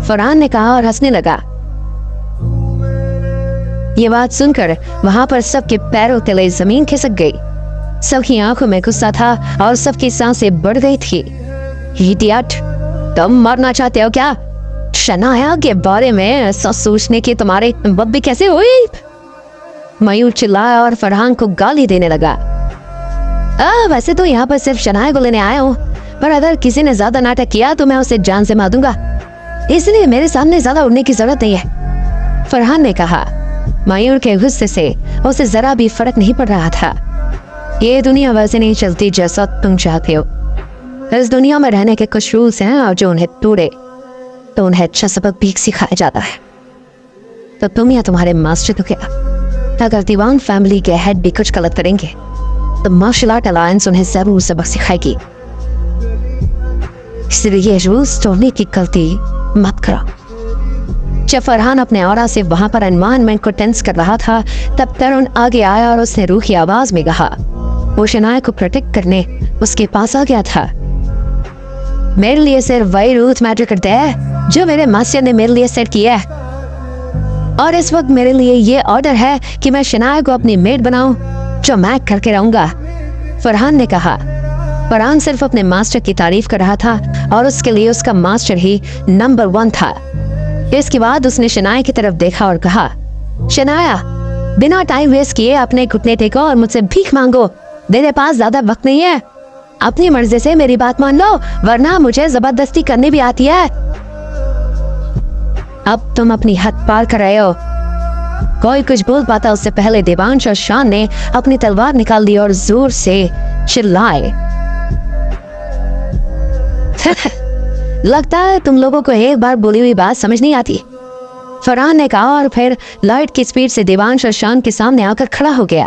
फरहान ने कहा और हंसने लगा। ये बात सुनकर वहां पर सबके पैरों तले जमीन खिसक गई। सबकी आंखों में गुस्सा था और सबकी सांसें बढ़ गई थी। इडियट, तुम मरना चाहते हो क्या? शनाया के बारे में ऐसा सोचने की तुम्हारी हिम्मत भी कैसे हुई? मयूर चिल्लाया और फरहान को गाली देने लगा। वैसे तो यहाँ पर सिर्फ शनाया को लेने आया हूँ, पर अगर किसी ने ज्यादा नाटक किया तो मैं उसे जान से मार दूंगा, इसलिए मेरे सामने ज्यादा उड़ने की जरूरत नहीं है। फरहान ने कहा। मयूर के गुस्से से उसे जरा भी फर्क नहीं पड़ रहा था। ये दुनिया वैसे नहीं चलती जैसा तुम चाहते हो। इस दुनिया में रहने के कुछ रूल्स हैं और जो उन्हें तोड़े तो उन्हें अच्छा सबक भी सिखाया जाता है। तो तुम या तुम्हारे मास्टर तो क्या, अगर दीवान फैमिली के हेड भी कुछ गलत करेंगे तो मार्शल आर्ट अलायंस उन्हें जरूर सबक सिखाएगी। इसलिए ये रूल्स तोड़ने की गलती मत करो। जब फरहान अपने औरा से वहां पर एनवायरनमेंट को टेंस कर रहा था तब तरुण आगे आया और उसने रूखी आवाज में कहा। वो शनाया को प्रोटेक्ट करने उसके पास आ गया था। मेरे लिए सिर्फ वही रूल्स मैटर करते हैं जो मेरे मास्टर ने मेरे लिए सेट किया है, और इस वक्त मेरे लिए ये ऑर्डर है कि मैं शनाया को अपनी मेड बनाऊं, जो मैं करके रहूंगा। फरहान ने कहा। फरहान सिर्फ अपने मास्टर की तारीफ कर रहा था और उसके लिए उसका मास्टर ही नंबर 1 था। इसके बाद उसने शनाया की तरफ देखा और कहा, शनाया बिना टाइम वेस्ट किए अपने घुटने टेको और मुझसे भीख मांगो। मेरे पास ज्यादा वक्त नहीं है। अपनी मर्जी से मेरी बात मान लो, वरना मुझे जबरदस्ती करनी भी आती है। अब तुम अपनी हद पार कर रहे हो। कोई कुछ बोल पाता उससे पहले देवांश और शान ने अपनी तलवार निकाल दी और जोर से चिल्लाए। लगता है तुम लोगों को एक बार बोली हुई बात समझ नहीं आती, फरहान ने कहा और फिर लाइट की स्पीड से देवांश और शान के सामने आकर खड़ा हो गया।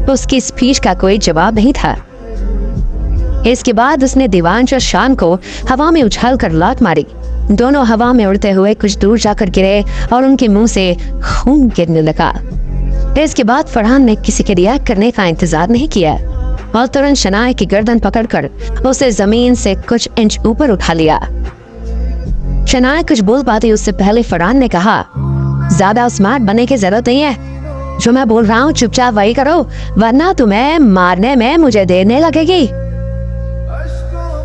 उसकी स्पीच का कोई जवाब नहीं था। इसके बाद उसने देवांश और शान को हवा में उछालकर लात मारी। दोनों हवा में उड़ते हुए कुछ दूर जाकर गिरे और उनके मुंह से खून गिरने लगा। इसके बाद फरहान ने किसी के रिएक्ट करने का इंतजार नहीं किया और तुरंत शनाया की गर्दन पकड़कर उसे जमीन से कुछ इंच ऊपर उठा लिया। शनाया कुछ बोल पाती उससे पहले फरहान ने कहा, ज्यादा स्मार्ट बनने की जरूरत नहीं है। जो मैं बोल रहा हूँ चुपचाप वही करो, वरना तुम्हें मारने में मुझे देर नहीं लगेगी।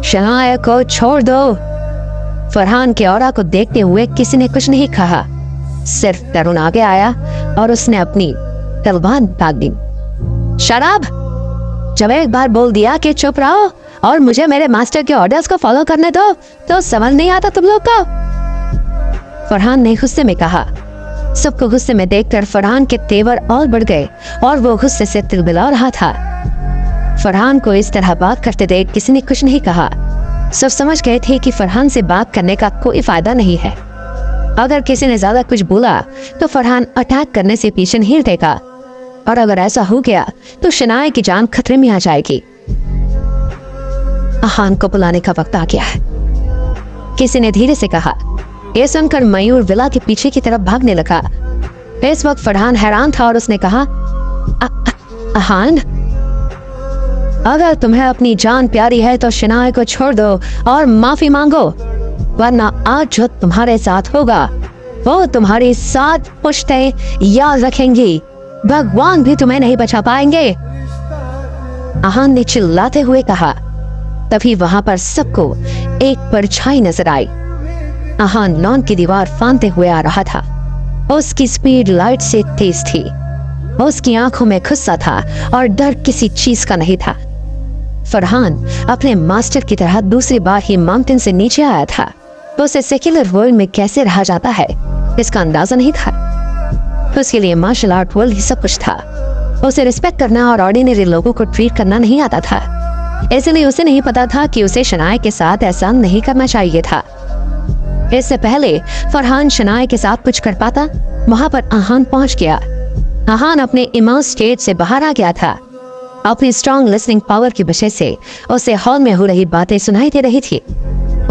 शनाया को छोड़ दो। फरहान के औरा को देखते हुए किसी ने कुछ नहीं कहा। सिर्फ तरुण आगे आया और उसने अपनी तलवार दाग दी। शराब, जब एक बार बोल दिया कि चुप रहो और मुझे मेरे मास्टर के ऑर्डर्स को फॉलो करने दो तो समझ नहीं आता तुम लोग को, फरहान ने गुस्से में कहा। सबको गुस्से में देखकर फरहान के तेवर और बढ़ गए और वो गुस्से से तिलमिला रहा था। फरहान को इस तरह बात करते देख किसी ने कुछ नहीं कहा। सब समझ गए थे कि फरहान से बात करने का कोई फायदा नहीं है। अगर किसी ने ज्यादा कुछ बोला तो फरहान अटैक करने से पीछे नहीं हटेगा, और अगर ऐसा हो गया तो शनाया की जान खतरे में आ जाएगी। अहान को बुलाने का वक्त आ गया है, किसी ने धीरे से कहा। यह सुनकर मयूर विला के पीछे की तरफ भागने लगा। इस वक्त फरहान हैरान था और उसने कहा, अहान, अगर तुम्हें अपनी जान प्यारी है तो शनाया को छोड़ दो और माफी मांगो, वरना आज जो तुम्हारे साथ होगा वो तुम्हारी 7 पुश्तें याद रखेंगी। भगवान भी तुम्हें नहीं बचा पाएंगे। अहान ने चिल्लाते हुए कहा। तभी वहां पर सबको एक परछाई नजर आई। अहान लॉन की दीवार फांदते हुए आ रहा था। उसकी स्पीड लाइट से तेज थी। उसकी आंखों में गुस्सा था और डर किसी चीज का नहीं था। फरहान अपने मास्टर की तरह दूसरी बार ही माउंटेन से नीचे आया था। तो उसे सेक्युलर वर्ल्ड में कैसे रहा जाता है इसका अंदाजा नहीं था। उसके लिए मार्शल आर्ट वर्ल्ड ही सब कुछ था। उसे रिस्पेक्ट करना और ऑर्डिनरी लोगों को ट्रीट करना नहीं आता था। इसलिए उसे नहीं पता था कि उसे शनाया के साथ ऐसा नहीं करना चाहिए था। इससे पहले फरहान शनाया के साथ कुछ कर पाता, वहां पर अहान पहुंच गया। अहान अपने इमर्स स्टेट से बाहर आ गया था। अपनी स्ट्रॉन्ग लिसनिंग पावर की वजह से उसे हॉल में हो रही बातें सुनाई दे रही थी।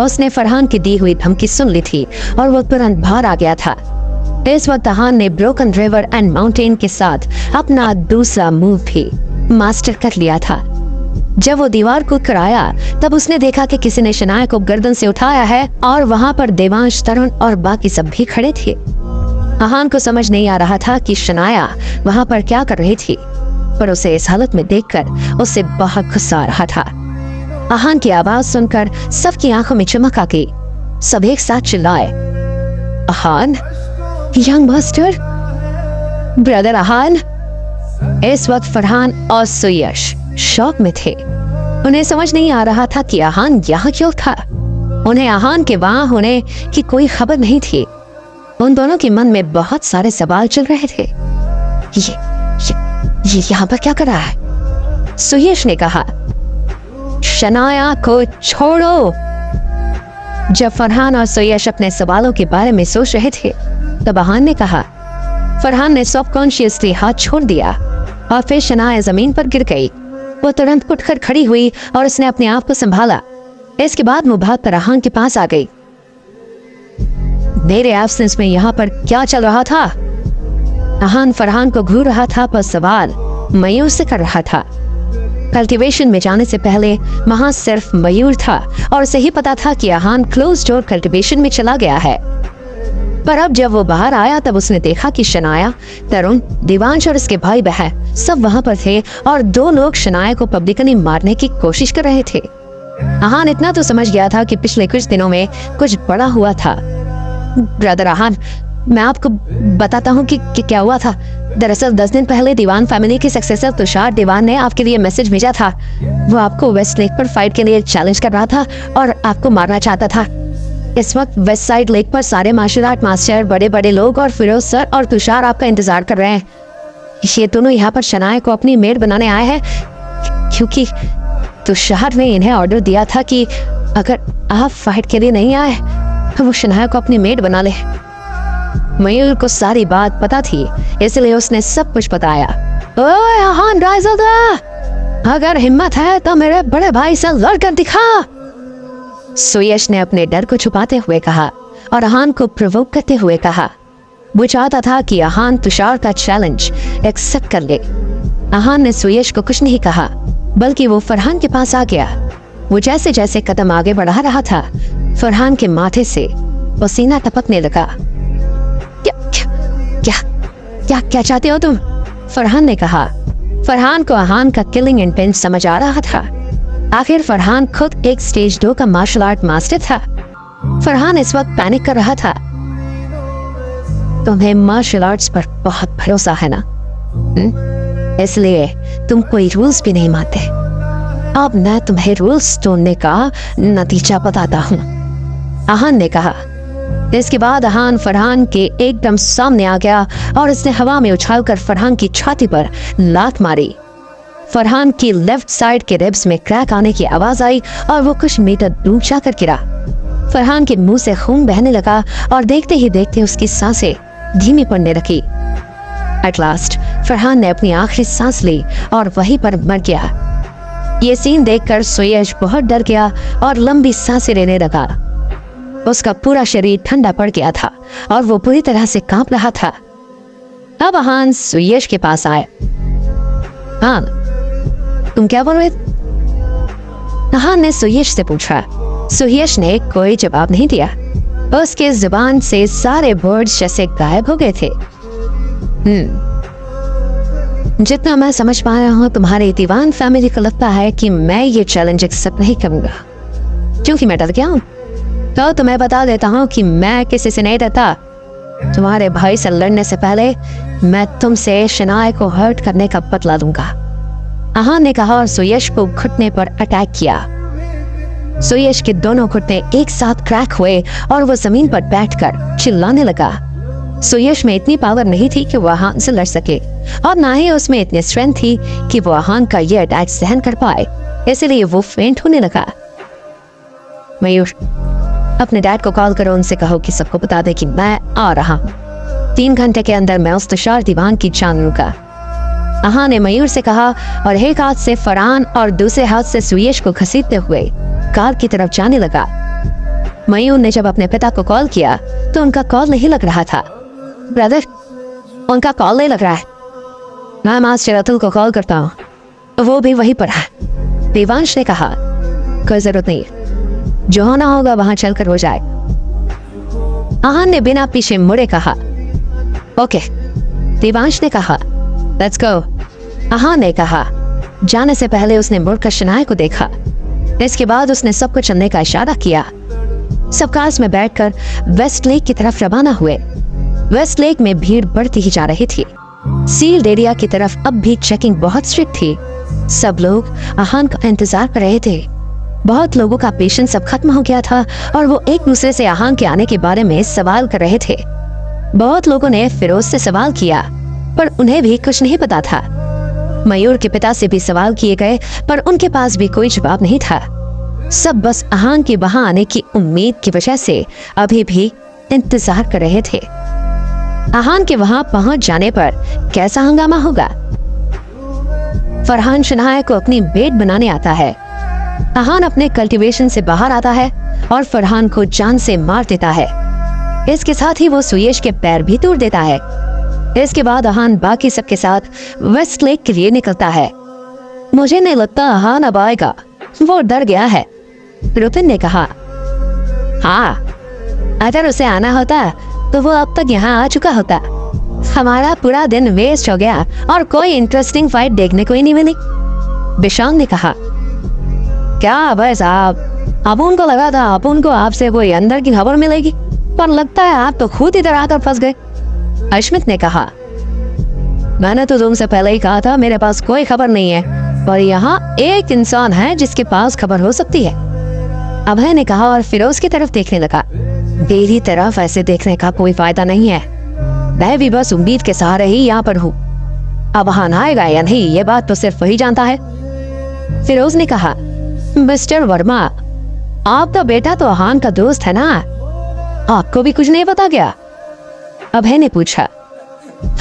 उसने फरहान की दी हुई धमकी सुन ली थी और वो तुरंत बाहर आ गया था। इस वक्त अहान ने ब्रोकन रिवर एंड माउंटेन के साथ अपना दूसरा मूव भी मास्टर कर लिया था। जब वो दीवार कूद कर आया तब उसने देखा कि किसी ने शनाया को गर्दन से उठाया है और वहां पर देवांश, तरुण और बाकी सब भी खड़े थे। अहान को समझ नहीं आ रहा था कि शनाया वहां पर क्या कर रही थी, पर उसे इस हालत में देखकर उससे बहुत गुस्सा आ रहा था। अहान की आवाज सुनकर सबकी आंखों में चमक आ गई। सब एक साथ चिल्लाए, Ahaan, young master, brother Ahaan. इस वक्त फरहान और सुयश शॉक में थे। उन्हें समझ नहीं आ रहा था कि अहान यहाँ क्यों था। उन्हें अहान के वहां होने की कोई खबर नहीं थी। उन दोनों के मन में बहुत सारे सवाल चल रहे थे। ये यहाँ पर क्या कर रहा है? सुयश ने कहा, शनाया को छोड़ो। जब फरहान और सुयश अपने सवालों के बारे में सोच रहे थे तब अहान ने कहा। फरहान ने सबकॉन्शियसली हाथ छोड़ दिया और फिर शनाया जमीन पर गिर गई। वो तुरंत उठकर खड़ी हुई और उसने अपने आप को संभाला। इसके बाद वो भाग कर अहान के पास आ गई। मेरे एब्सेंस में यहाँ पर क्या चल रहा था? अहान फरहान को घूर रहा था, पर सवाल मयूर से कर रहा था। कल्टीवेशन में जाने से पहले वहां सिर्फ मयूर था और उसे ही पता था कि अहान क्लोज डोर कल्टीवेशन में चला गया है। पर अब जब वो बाहर आया तब उसने देखा कि शनाया, तरुण, देवांश और उसके भाई बहन सब वहां पर थे और 2 लोग शनाया को पब्लिकली मारने की कोशिश कर रहे थे। अहान इतना तो समझ गया था कि पिछले कुछ दिनों में कुछ बड़ा हुआ था। ब्रदर अहान, मैं आपको बताता हूँ कि क्या हुआ था। दरअसल 10 दिन पहले दीवान फैमिली के सक्सेसर तुषार दीवान ने आपके लिए मैसेज भेजा था। वो आपको वेस्ट लेक पर फाइट के लिए चैलेंज कर रहा था और आपको मारना चाहता था। इस वक्त वेस्ट साइड लेक पर सारे मार्शल आर्ट मास्टर, बड़े बड़े लोग और फिरोज सर और तुषार आपका इंतजार कर रहे हैं। ये दोनों यहाँ पर शनाया को अपनी मेड बनाने आए हैं, क्योंकि तुषार ने इन्हें ऑर्डर दिया था कि अगर आप फाइट के लिए नहीं आए तो वो शनाया को अपनी मेड बना ले। मयूर को सारी बात पता थी, इसलिए उसने सब कुछ बताया। ओए अहान रायज़ादा, अगर हिम्मत है तो मेरे बड़े भाई से लड़कर दिखा। सुयश ने अपने डर को छुपाते हुए कहा और अहान को प्रोवोक करते हुए कहा। वो चाहता था कि अहान तुषार का चैलेंज एक्सेप्ट कर ले। अहान ने सुयश को कुछ नहीं कहा, बल्कि वो फरहान के पास आ गया। वो जैसे जैसे कदम आगे बढ़ा रहा था, फरहान के माथे से पसीना टपकने लगा। क्या चाहते हो तुम? फरहान ने कहा। फरहान को अहान का किलिंग इंटेंट समझ आ रहा था। आखिर फरहान खुद एक स्टेज 2 का मार्शल आर्ट मास्टर था। फरहान इस वक्त पैनिक कर रहा था। तुम्हें मार्शल आर्ट्स पर बहुत भरोसा है ना? इसलिए तुम कोई रूल्स भी नहीं मानते। अब मैं तुम्हें रूल्स तोड़ने का नतीजा बताता हूँ, अहान ने कहा। इसके बाद अहान फरहान के एकदम सामने आ गया और उसने हवा में उछालकर फरहान की छाती पर लात मारी। फरहान की लेफ्ट साइड के रिब्स में क्रैक आने की आवाज आई और वो कुछ मीटर दूर जाकर गिरा। फरहान के मुंह से खून बहने लगा और देखते ही देखते उसकी सांसें धीमी पड़ने लगी। एट लास्ट फरहान ने अपनी आखिरी सांस ली और वहीं पर मर गया। ये सीन देखकर सुयश बहुत डर गया और लंबी सांसें लेने लगा। उसका पूरा शरीर ठंडा पड़ गया था और वो पूरी तरह से कांप रहा था। अब अहान सुयश के पास आए। हान, तुम क्या बोल रहे? अहान ने सुयश से पूछा। सुयश ने कोई जवाब नहीं दिया। उसके जुबान से सारे वर्ड्स जैसे गायब हो गए थे। जितना मैं समझ पा रहा हूँ तुम्हारे दीवान फैमिली को लगता है कि मैं ये चैलेंज एक्सेप्ट नहीं करूंगा क्योंकि मैं डर गया हूँ। तो तुम्हें बता देता हूँ कि मैं किसी से नहीं डरता। तुम्हारे भाई से लड़ने से पहले मैं तुमसे शनाए को हर्ट करने का बदला लूंगा, अहान ने कहा और सुयश को घुटने पर अटैक किया। सुयश के दोनों घुटने एक साथ क्रैक हुए और वो जमीन पर बैठकर चिल्लाने लगा। सुयश में इतनी पावर नहीं थी कि वो अहान से लड़ सके और ना ही उसमें इतनी स्ट्रेंथ थी कि वो अहान का ये अटैक सहन कर पाए, इसलिए वो फेंट होने लगा। मयूर, अपने डैड को कॉल करो, उनसे कहो कि सबको बता दे कि मैं आ रहा हूँ। 3 घंटे के अंदर मैं उस तुषार दीवान की जान लूंगा, अहान ने मयूर से कहा और एक हाथ से फरहान और दूसरे हाथ से सुयश को घसीटते हुए कार की तरफ जाने लगा। मयूर ने जब अपने पिता को कॉल किया तो उनका कॉल नहीं लग रहा था। ब्रदर, उनका कॉल नहीं लग रहा है। मैं मास्टर अतुल को कॉल करता हूँ, वो भी वहीं पर है, देवांश ने कहा। कोई जरूरत नहीं, जो होना होगा वहां चलकर हो जाए, अहान ने बिना पीछे मुड़े कहा। ओके, देवांश ने कहा। लेट्स गो, अहान ने कहा। जाने से पहले उसने मुड़कर शनाए को देखा। इसके बाद उसने सबको चलने का इशारा किया। सब कार्स में बैठकर वेस्ट लेक की तरफ रवाना हुए। वेस्ट लेक में भीड़ बढ़ती ही जा रही थी। सील्ड एरिया की तरफ अब भी चेकिंग बहुत स्ट्रिक्ट थी। सब लोग अहान का इंतजार कर रहे थे। बहुत लोगों का पेशेंस अब खत्म हो गया था और वो एक दूसरे से अहान के आने के बारे में सवाल कर रहे थे। बहुत लोगों ने फिरोज से सवाल किया पर उन्हें भी कुछ नहीं पता था। मयूर के पिता से भी सवाल किए गए पर उनके पास भी कोई जवाब नहीं था। सब बस अहान के वहां आने की उम्मीद की वजह से अभी भी इंतजार कर रहे थे। अहान के वहां पहुंच जाने पर कैसा हंगामा होगा। फरहान शनाया को अपनी बेट बनाने आता है। अहान अपने कल्टीवेशन से बाहर आता है और फरहान को जान से मार देता है। इसके साथ ही वो सुयश के पैर भी तोड़ देता है। इसके बाद अहान बाकी सबके साथ वेस्ट लेक के लिए निकलता है। मुझे नहीं लगता अहान अब आएगा, वो डर गया है, रुपिन ने कहा। हाँ, अगर उसे आना होता तो वो अब तक यहाँ आ चुका होता। हमारा पूरा दिन वेस्ट हो गया और कोई इंटरेस्टिंग फाइट देखने को ही नहीं मिली, बिशांग ने कहा। क्या भाई साहब, अब उनको लगा था अब उनको आपसे कोई अंदर की खबर मिलेगी, पर लगता है आप तो खुद इधर आकर फंस गए, अश्मित ने कहा। मैंने तो तुमसे पहले ही कहा था मेरे पास कोई खबर नहीं है, पर यहाँ एक इंसान है जिसके पास खबर हो सकती है, अभय ने कहा और फिरोज की तरफ देखने लगा। मेरी तरफ ऐसे देखने का कोई फायदा नहीं है, मैं भी बस उम्मीद के सहारे ही यहाँ पर हूँ। अब अहान आएगा या नहीं ये बात तो सिर्फ वही जानता है, फिरोज ने कहा। मिस्टर वर्मा, आपका बेटा तो अहान का दोस्त है ना, आपको भी कुछ नहीं पता क्या, अभय ने पूछा।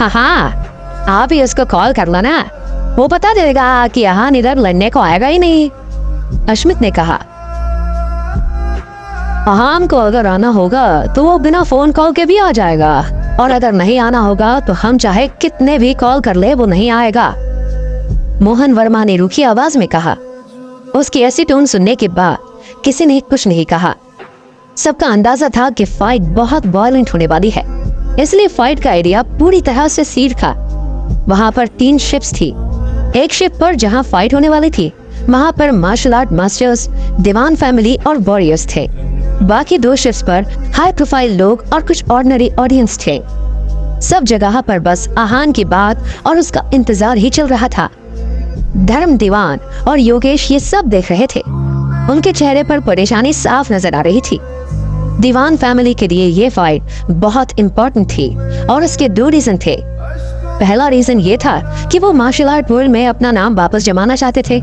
हाँ, आप ही उसको कॉल कर लो ना, वो बता देगा कि अहान इधर लड़ने को आएगा ही नहीं, अश्मित ने कहा। अहान को अगर आना होगा तो वो बिना फोन कॉल के भी आ जाएगा, और अगर नहीं आना होगा तो हम चाहे कितने भी कॉल कर ले वो नहीं आएगा, मोहन वर्मा ने रूखी आवाज में कहा। उसकी ऐसी टोन सुनने के बाद किसी ने कुछ नहीं कहा। सबका अंदाजा था कि फाइट बहुत वायलेंट होने वाली है, इसलिए फाइट का एरिया पूरी तरह से सील था। वहां पर 3 शिप्स थी। एक शिप पर जहां फाइट होने वाली थी वहां पर मार्शल आर्ट मास्टर्स, दीवान फैमिली और वॉरियर्स थे। बाकी 2 शिप्स पर हाई प्रोफाइल लोग और कुछ ऑर्डिनरी ऑडियंस थे। सब जगह पर बस अहान की बात और उसका इंतजार ही चल रहा था। धर्म, दीवान और योगेश ये सब देख रहे थे। उनके चेहरे पर परेशानी साफ नजर आ रही थी। दीवान फैमिली के लिए ये फाइट बहुत इम्पोर्टेंट थी और उसके 2 रीजन थे। पहला रीजन ये था कि वो मार्शल आर्ट वर्ल्ड में अपना नाम वापस जमाना चाहते थे,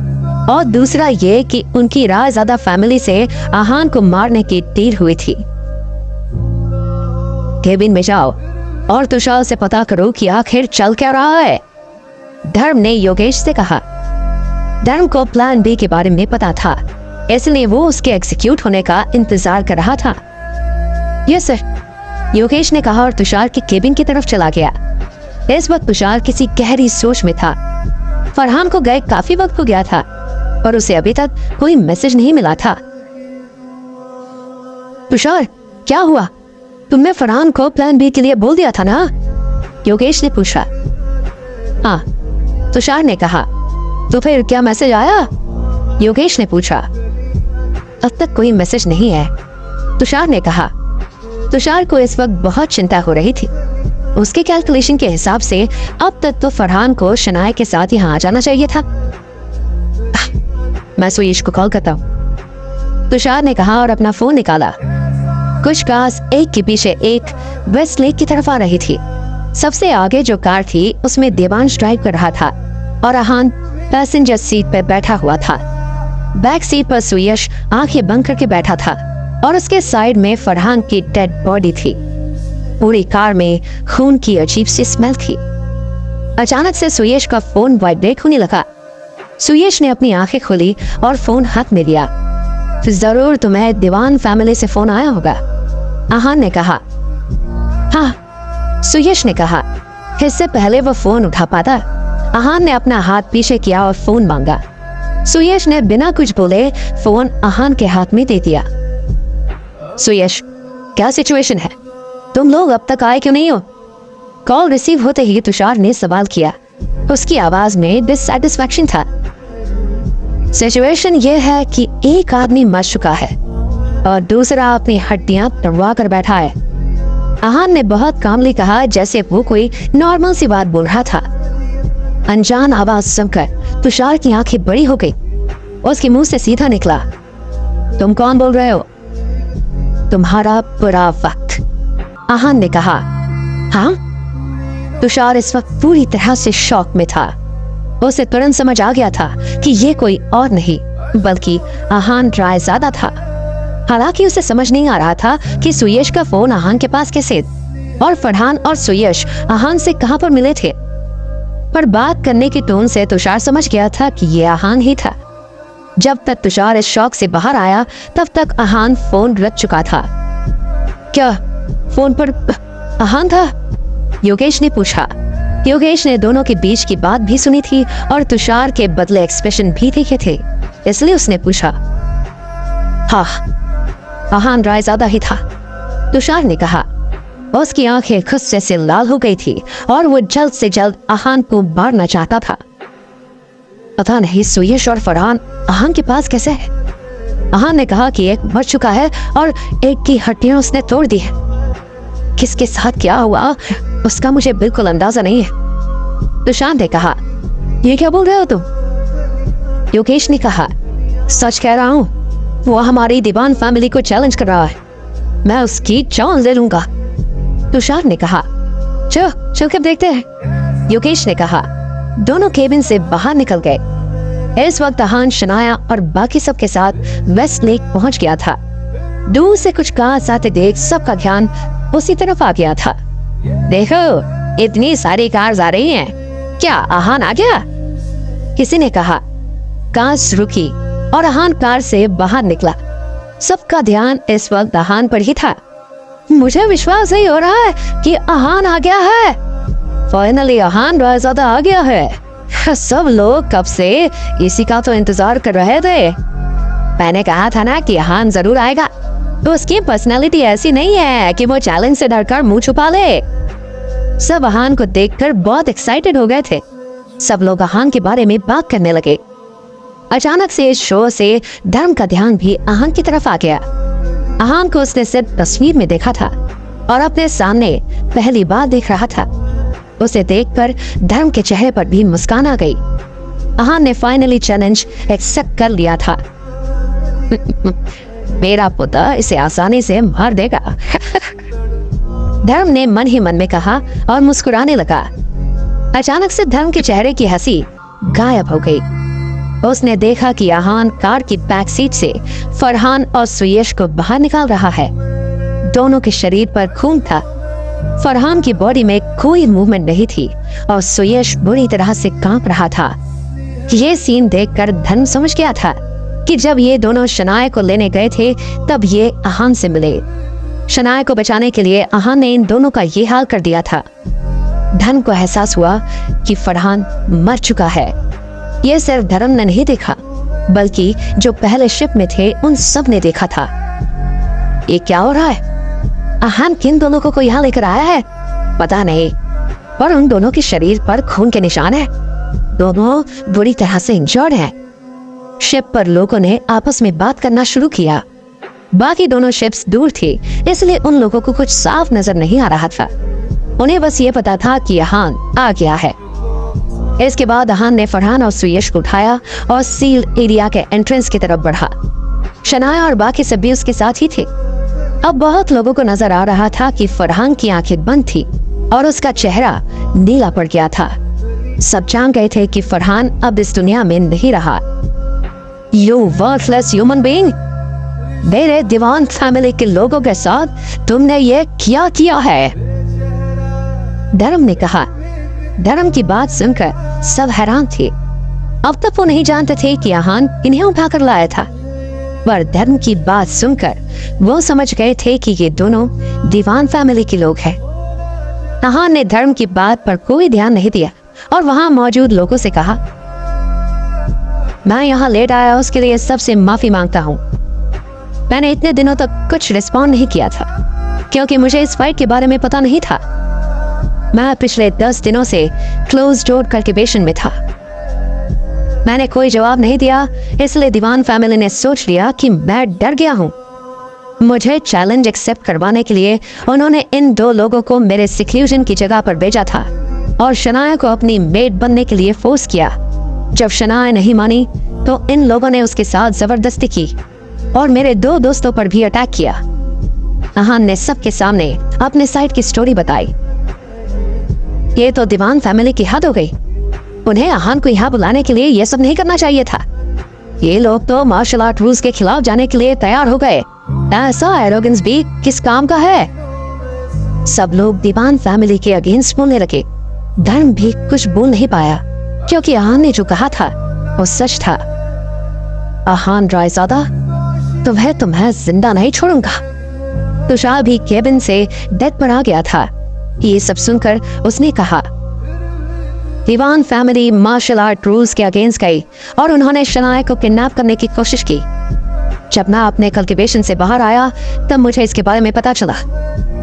और दूसरा ये कि उनकी रायज़ादा फैमिली से आहान को मारने की डील हुई थी। केबिन में जाओ और तुषार से पता करो कि आखिर चल क्या रहा है, धर्म ने योगेश से कहा। धर्म को प्लान बी के बारे में पता था, इसलिए वो उसके एग्जीक्यूट होने का इंतजार कर रहा था। यस सर, योगेश ने कहा और तुषार के केबिन की तरफ चला गया। इस वक्त तुषार किसी गहरी सोच में था। फरहान को गए काफी वक्त हो गया था और उसे अभी तक कोई मैसेज नहीं मिला था। तुषार, क्या हुआ? तुमने फरहान को प्लान बी के लिए बोल दिया था ना? योगेश ने पूछा। हाँ, तुषार ने कहा। तो फिर क्या मैसेज आया? योगेश ने पूछा। अब तक कोई मैसेज नहीं है, तुषार ने कहा। तुषार को इस वक्त बहुत चिंता हो रही थी। उसके कैलकुलेशन के हिसाब से अब तक तो फरहान को शनाया के साथ यहाँ आ जाना चाहिए था। मैं सुयश को कॉल करता हूँ, तुषार ने कहा और अपना फोन निकाला। कुछ कार्स एक के पीछे एक वेस्ट लेक की तरफ आ रही थी। सबसे आगे जो कार थी उसमें देवांश ड्राइव कर रहा था और आहान पैसेंजर सीट पर बैठा हुआ था। बैक सीट पर सुयश आंखें बंद करके बैठा था और उसके साइड में फरहान की डेड बॉडी थी। पूरी कार में खून की अजीब सी स्मेल थी। अचानक से सुयश का फोन वाइब्रेट होने लगा। सुयश ने अपनी आंखें खोली और फोन हाथ में लिया। जरूर तुम्हें दीवान फैमिली से फोन आया होगा, आहान ने कहा। हाँ, सुयश ने कहा। इससे पहले वो फोन उठा पाता, आहान ने अपना हाथ पीछे किया और फोन मांगा। सुयश ने बिना कुछ बोले फोन आहान के हाथ में दे दिया। सुयश, क्या सिचुएशन है? तुम लोग अब तक आए क्यों नहीं हो? कॉल रिसीव होते ही तुषार ने सवाल किया। उसकी आवाज में डिससैटिस्फैक्शन था। सिचुएशन ये है कि एक आदमी मर चुका है और दूसरा अपनी हड्डियां तड़वा कर बैठा है, आहान ने बहुत कामली कहा, जैसे वो कोई नॉर्मल सी बात बोल रहा था। अनजान आवाज सुनकर तुषार की आंखें बड़ी हो गई। उसके मुंह से सीधा निकला, तुम कौन बोल रहे हो? तुम्हारा बुरा वक्त, आहान ने कहा। हाँ? तुषार इस वक्त पूरी तरह से शॉक में था। उसे तुरंत समझ आ गया था कि ये कोई और नहीं बल्कि आहान रायज़ादा था। हालांकि उसे समझ नहीं आ रहा था कि सुयश का फोन आहान के पास कैसे और फरहान और सुयश आहान से कहां पर मिले थे। पर बात करने की टोन से तुषार समझ गया था कि ये आहान ही था। जब तक तुषार इस शॉक से बाहर आया तब तक आहान फोन रख चुका था। क्या फोन पर आहान था? योगेश ने पूछा। योगेश ने दोनों के बीच की बात भी सुनी थी और तुषार के बदले एक्सप्रेशन भी देखे थे, इसलिए उसने पूछा। हाँ, आहान रायज़ादा ही था, तुषार ने कहा। उसकी आंखें गुस्से से लाल हो गई थी और वो जल्द से जल्द आहान को मारना चाहता था। पता नहीं सुयश और फरहान आहान के पास कैसे है। आहान ने कहा कि एक मर चुका है और एक की हड्डियां उसने तोड़ दी है। किसके साथ क्या हुआ उसका मुझे बिल्कुल अंदाजा नहीं है, तुषार ने कहा। ये क्या बोल रहे हो तुम? योगेश ने कहा। सच कह रहा हूँ, वो हमारी दीवान फैमिली को चैलेंज कर रहा है, मैं उसकी जान ले लूंगा, तुषार ने कहा। चल कर देखते हैं, योगेश ने कहा। दोनों केबिन से बाहर निकल गए। इस वक्त आहान, शनाया और बाकी सब के साथ वेस्ट लेक पहुंच गया था। दूर से कुछ कार्स आते देख सबका ध्यान उसी तरफ आ गया था। देखो, इतनी सारी कार्स आ रही हैं, क्या आहान आ गया? किसी ने कहा। कार्स रुकी और आहान कार से बाहर निकला। सबका ध्यान इस वक्त आहान पर ही था। मुझे विश्वास नहीं हो रहा है कि आहान आ गया है। फाइनली आहान रायज़ादा आ गया है। सब लोग कब से इसी का तो इंतजार कर रहे थे। मैंने कहा था ना कि आहान जरूर आएगा। तो उसकी पर्सनालिटी ऐसी नहीं है कि वो चैलेंज से डरकर मुंह छुपा ले। सब आहान को देखकर बहुत एक्साइटेड हो गए थे। सब लोग आहान के बारे में बात करने लगे। अचानक से इस शो से धर्म का ध्यान भी आहान की तरफ आ गया। आहान को उसने सिर्फ तस्वीर में देखा था और अपने सामने पहली बार देख रहा था। उसे देखकर धर्म के चेहरे पर भी मुस्कान आ गई। आहान ने फाइनली चैलेंज एक्सेप्ट कर लिया था। मेरा पुत्र इसे आसानी से मार देगा। धर्म ने मन ही मन में कहा और मुस्कुराने लगा। अचानक से धर्म के चेहरे की हंसी गायब हो गई। उसने देखा कि अहान कार की बैक सीट से फरहान और सुयश को बाहर निकाल रहा है। दोनों के शरीर पर खून था। फरहान की बॉडी में कोई मूवमेंट नहीं थी और सुयश बुरी तरह से कांप रहा था। ये सीन देखकर धर्म समझ गया था कि जब ये दोनों शनाया को लेने गए थे तब ये अहान से मिले। शनाया को बचाने के लिए अहान ने इन दोनों का ये हाल कर दिया था। धर्म को एहसास हुआ कि फरहान मर चुका है। ये सिर्फ धर्म ने नहीं देखा बल्कि जो पहले शिप में थे उन सब ने देखा था। ये क्या हो रहा है? अहान किन दोनों को यहाँ लेकर आया है पता नहीं, पर उन दोनों के शरीर पर खून के निशान है। दोनों बुरी तरह से इंजर्ड हैं। शिप पर लोगों ने आपस में बात करना शुरू किया। बाकी दोनों शिप्स दूर थी, इसलिए उन लोगों को कुछ साफ नजर नहीं आ रहा था। उन्हें बस ये पता था कि अहान आ गया है। इसके बाद अहान ने फरहान और सुयश को उठाया और सील एरिया के एंट्रेंस की तरफ बढ़ा। शनाया और बाकी सब भी उसके साथ ही थे। अब बहुत लोगों को नजर आ रहा था कि फरहान की आंखें बंद थी और उसका चेहरा नीला पड़ गया था। सब जान गए थे कि फरहान अब इस दुनिया में नहीं रहा। You worthless human being! मेरे दीवान फैमिली के लोगों के साथ तुमने ये क्या किया है? धर्म ने कहा। धर्म की बात सुनकर सब हैरान थे। अब तक वो नहीं जानते थे कि अहान इन्हें उठाकर लाया था, पर धर्म की बात सुनकर वो समझ गए थे कि ये दोनों दीवान फैमिली के लोग हैं। अहान ने धर्म की बात पर कोई ध्यान नहीं दिया और वहां मौजूद लोगों से कहा, मैं यहाँ लेट आया उसके लिए सबसे माफी मांगता हूँ। मैंने इतने दिनों तक कुछ रिस्पॉन्ड नहीं किया था क्योंकि मुझे इस फाइट के बारे में पता नहीं था। मैं पिछले 10 दिनों से क्लोज डोर कल्टिवेशन में था। मैंने कोई जवाब नहीं दिया, इसलिए दीवान फैमिली ने सोच लिया कि मैं डर गया हूँ। मुझे चैलेंज एक्सेप्ट करवाने के लिए उन्होंने इन 2 लोगों को मेरे सिक्लूजन की जगह पर भेजा था और शनाया को अपनी मेड बनने के लिए फोर्स किया। जब शनाया नहीं मानी तो इन लोगों ने उसके साथ जबरदस्ती की और मेरे 2 दोस्तों पर भी अटैक किया। अहान ने सबके सामने अपने साइड की स्टोरी बताई। ये तो दीवान फैमिली की हद हो गई। उन्हें अहान को यहाँ बुलाने के लिए ये सब नहीं करना चाहिए था। ये लोग तो मार्शल आर्ट रूल्स के खिलाफ जाने के लिए तैयार हो गए। ऐसा एरोगेंस भी किस काम का है? सब लोग दीवान फैमिली के अगेंस्ट बोलने लगे। धर्म भी कुछ बोल नहीं पाया क्योंकि अहान ने जो कहा था वो सच था। अहान रायज़ादा, तुम्हें जिंदा नहीं छोड़ूंगा। तुषार भी केबिन से डेड पर आ गया था। ये सब सुनकर उसने कहा, दीवान फैमिली मार्शल आर्ट रूल्स के अगेंस्ट गई और उन्होंने शनाया को किडनैप करने की कोशिश की। जब मैं अपने कल्टिवेशन से बाहर आया तब मुझे इसके बारे में पता चला।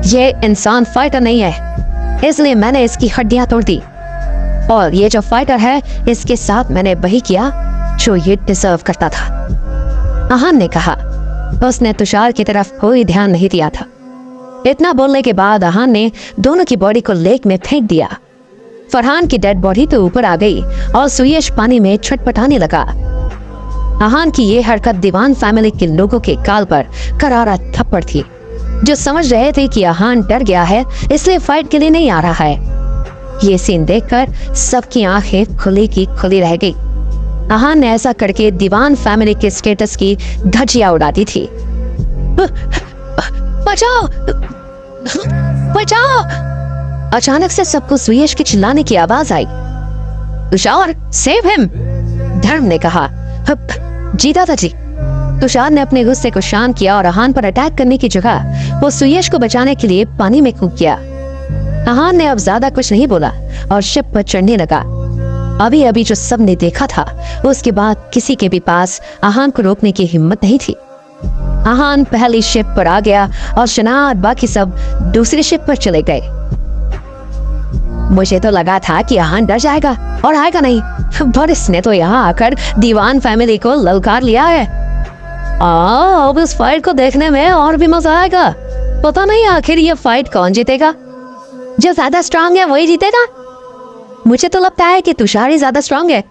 ये इंसान फाइटर नहीं है, इसलिए मैंने इसकी हड्डियां तोड़ दी और ये जो फाइटर है इसके साथ मैंने वही किया जो ये डिजर्व करता था। अहान ने कहा। उसने तुषार की तरफ कोई ध्यान नहीं दिया था। इतना बोलने के बाद अहान ने दोनों की बॉडी को लेक में फेंक दिया। फरहान की डेड बॉडी तो ऊपर आ गई और सुयश पानी में छटपटाने लगा। अहान की ये हरकत दीवान फैमिली के लोगों के गाल पर करारा थप्पड़ थी, जो समझ रहे थे कि अहान डर गया है इसलिए फाइट के लिए नहीं आ रहा है। ये सीन देखकर सबकी आंखें खुली की खुली रह गई। अहान ने ऐसा करके दीवान फैमिली के स्टेटस की धज्जियां उड़ा दी थी। बचाओ! बचाओ! अचानक से सबको सुयश के चिल्लाने की आवाज आई। Tushar, save him! धर्म ने कहा। जी दादाजी। तुषार ने अपने गुस्से को शांत किया और अहान पर अटैक करने की जगह वो सुयश को बचाने के लिए पानी में कूद गया। अहान ने अब ज्यादा कुछ नहीं बोला और शिप पर चढ़ने लगा। अभी अभी जो सब ने देखा था उसके बाद किसी के भी पास अहान को रोकने की हिम्मत नहीं थी। अहान पहली शिप पर आ गया और शनाया और बाकी सब दूसरी शिप पर चले गए। मुझे तो लगा था कि अहान डर जाएगा और आएगा नहीं, पर इसने तो यहाँ आकर दीवान फैमिली को ललकार लिया है। अब इस फाइट को देखने में और भी मजा आएगा। पता नहीं आखिर ये फाइट कौन जीतेगा। जो ज्यादा स्ट्रांग है वही जीतेगा। मुझे तो लगता है कि तुषार ही ज्यादा स्ट्रांग है।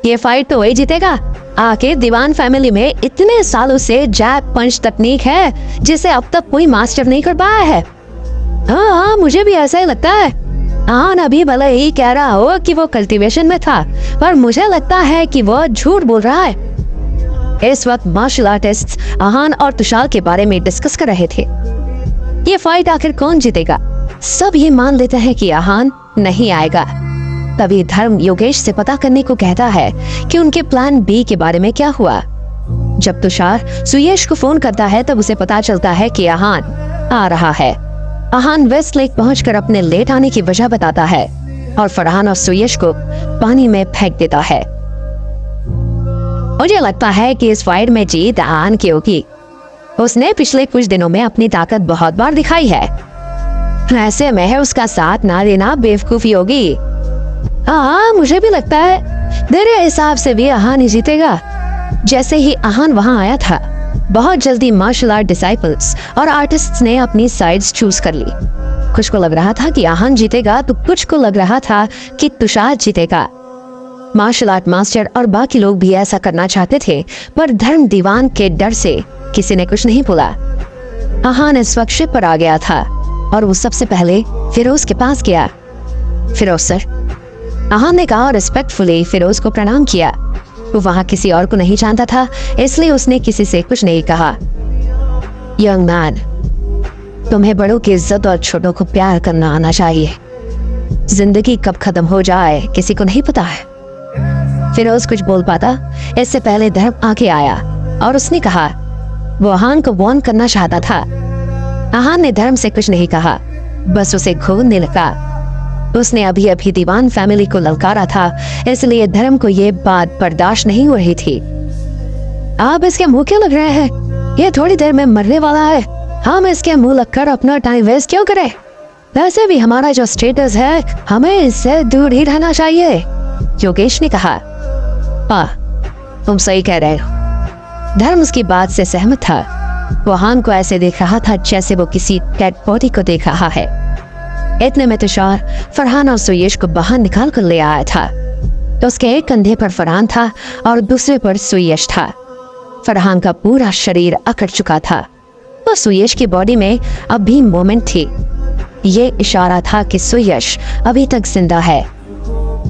ये फाइट तो वही जीतेगा। आखिर दीवान फैमिली में इतने सालों से जैक पंच तकनीक है जिसे अब तक कोई मास्टर नहीं कर पाया है। हाँ, मुझे भी ऐसा ही लगता है। आहान अभी भले ही कह रहा हो कि वो कल्टीवेशन में था, पर मुझे लगता है कि वो झूठ बोल रहा है। इस वक्त मार्शल आर्टिस्ट आहान और तुषार के बारे में डिस्कस कर रहे थे। ये फाइट आखिर कौन जीतेगा? सब ये मान लेते हैं कि आहान नहीं आएगा। तभी धर्म योगेश से पता करने को कहता है कि उनके प्लान बी के बारे में क्या हुआ। जब तुषार सुयश को फोन करता है तब उसे पता चलता है कि आहान आ रहा है। आहान वेस्ट लेक पहुंचकर अपने लेट आने की वजह बताता है और फरहान और सुयश को पानी में फेंक देता है। मुझे लगता है कि इस फाइट में जीत आहान की होगी। उसने पिछले कुछ दिनों में अपनी ताकत बहुत बार दिखाई है। ऐसे में उसका साथ ना देना बेवकूफी होगी। हाँ, मुझे भी लगता है मेरे हिसाब से भी आहान ही जीतेगा। जैसे ही आहान वहां आया था, बहुत जल्दी मार्शल आर्ट डिसाइपल्स और आर्टिस्ट्स ने अपनी साइड्स चूज कर ली। कुछ को लग रहा था कि आहान जीतेगा तो कुछ को लग रहा था कि तुषार जीतेगा। मार्शल आर्ट मास्टर और बाकी लोग भी ऐसा करना चाहते थे, पर धर्म दीवान के डर से किसी ने कुछ नहीं बोला। आहान इस वक्त शिप पर आ गया था और वो सबसे पहले फिरोज के पास गया। फिरोज सर, आहान ने कहा और रिस्पेक्टफुली फिरोज को प्रणाम किया। वो वहां किसी और को नहीं जानता था, इसलिए उसने किसी से कुछ नहीं कहा। यंग मैन, तुम्हें बड़ों की इज्जत और छोटों को प्यार करना आना चाहिए। जिंदगी कब खत्म हो जाए किसी को नहीं पता है। फिरोज कुछ बोल पाता इससे पहले धर्म आगे आया और उसने कहा वो आहान को वार्न करना चाहता था। आहान ने धर्म से कुछ नहीं कहा, बस उसे घूरने लगा। उसने अभी अभी दीवान फैमिली को ललकारा था, इसलिए धर्म को ये बात बर्दाश्त नहीं हो रही थी। आप इसके मुंह क्यों लग रहे हैं? ये थोड़ी देर में मरने वाला है। हम इसके मुंह लगकर अपना टाइम वेस्ट क्यों करें? वैसे भी हमारा जो स्टेटस है, हमें इससे दूर ही रहना चाहिए। योगेश ने कहा। हाँ, तुम सही कह रहे हो। धर्म उसकी बात से सहमत था। वो आहान को ऐसे देख रहा था जैसे वो किसी डेड बॉडी को देख रहा है। इतने में तुषार फरहान और सुयश को बाहर निकाल कर ले आया था। तो उसके एक कंधे पर फरहान था और दूसरे पर सुयश था। फरहान का पूरा शरीर अकड़ चुका था, तो सुयश की बॉडी में अब भी मूवमेंट थी। ये इशारा था कि सुयश अभी तक जिंदा है।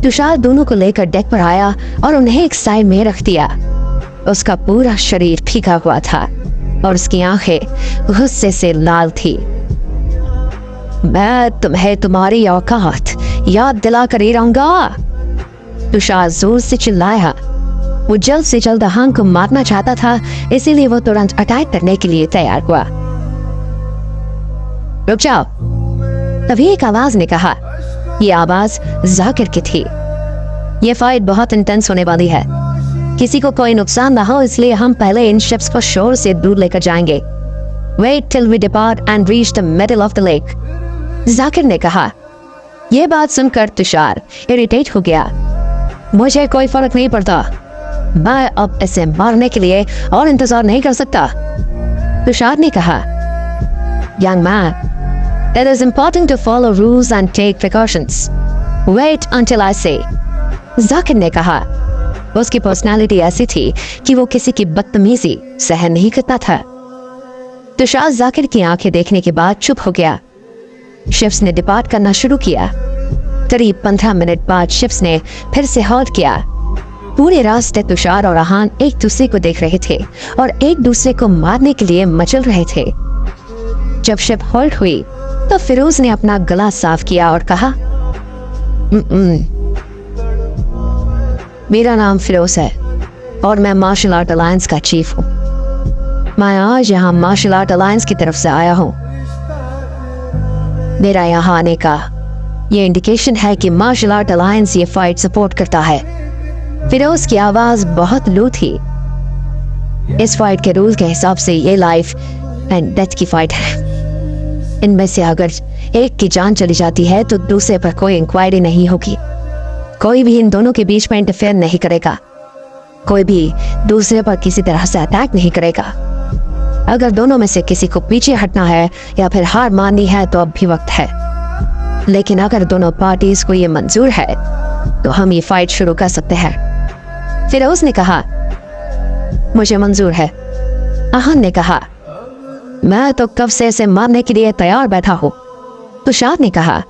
तुषार दोनों को लेकर डेक पर आया और उन्हें एक साइड में रख दिया। उसका पूरा शरीर फीका हुआ था और उसकी आंखें गुस्से से लाल थी। मैं तुम्हें तुम्हारी औकात याद दिला कर ही रहूंगा। तुषार जोर से चिल्लाया। वो जल्द से जल्द आहान को मारना चाहता था, इसीलिए वो तुरंत अटैक करने के लिए तैयार हुआ। रुक जाओ, तभी एक आवाज ने कहा। ये आवाज जाकिर की थी। ये फाइट बहुत इंटेंस होने वाली है। किसी को कोई नुकसान ना हो, इसलिए हम पहले इन शिप्स को शोर से दूर लेकर जाएंगे। Wait till we depart and reach the middle of the lake. Zakir ने कहा। यह बात सुनकर तुषार इरिटेट हो गया। मुझे कोई फर्क नहीं पड़ता, मैं अब इसे मारने के लिए और इंतजार नहीं कर सकता। तुषार ने कहा, Young man, it is important to follow rules and take precautions. Wait until I say. Zakir ने कहा। उसकी पर्सनालिटी ऐसी थी कि वो किसी की बदतमीजी सहन नहीं करता था। तुषार जाकिर की आंखें देखने के बाद चुप हो गया। शिप्स ने डिपार्ट करना शुरू किया। करीब 15 मिनट बाद शिप्स ने फिर से हॉल्ट किया। पूरे रास्ते तुषार और आहान एक दूसरे को देख रहे थे और एक दूसरे को मारने के लिए मचल रहे थे। जब शिप हॉल्ट हुई तो फिरोज ने अपना गला साफ किया और कहा, मेरा नाम फिरोज है और मैं मार्शल आर्ट अलायंस का चीफ हूँ। मैं आज यहाँ मार्शल आर्ट अलायंस की तरफ से आया हूँ। मेरा यहाँ आने का ये इंडिकेशन है कि मार्शल आर्ट अलायंस ये फाइट सपोर्ट करता है। फिरोज की आवाज बहुत लो थी। इस फाइट के रूल के हिसाब से ये लाइफ एंड डेथ की फाइट है। इनमें से अगर एक की जान चली जाती है तो दूसरे पर कोई इंक्वायरी नहीं होगी। कोई भी इन दोनों के बीच में इंटरफेयर नहीं करेगा। कोई भी दूसरे पर किसी तरह से अटैक नहीं करेगा। अगर दोनों में से किसी को पीछे हटना है या फिर हार माननी है तो अब भी वक्त है। लेकिन अगर दोनों पार्टीज को ये मंजूर है तो हम ये फाइट शुरू कर सकते हैं। फिरोज ने कहा, मुझे मंजूर है। आहान ने कहा, मैं तो कब से इसे मारने के लिए तैयार बैठा हूँ। तुषार ने कहा,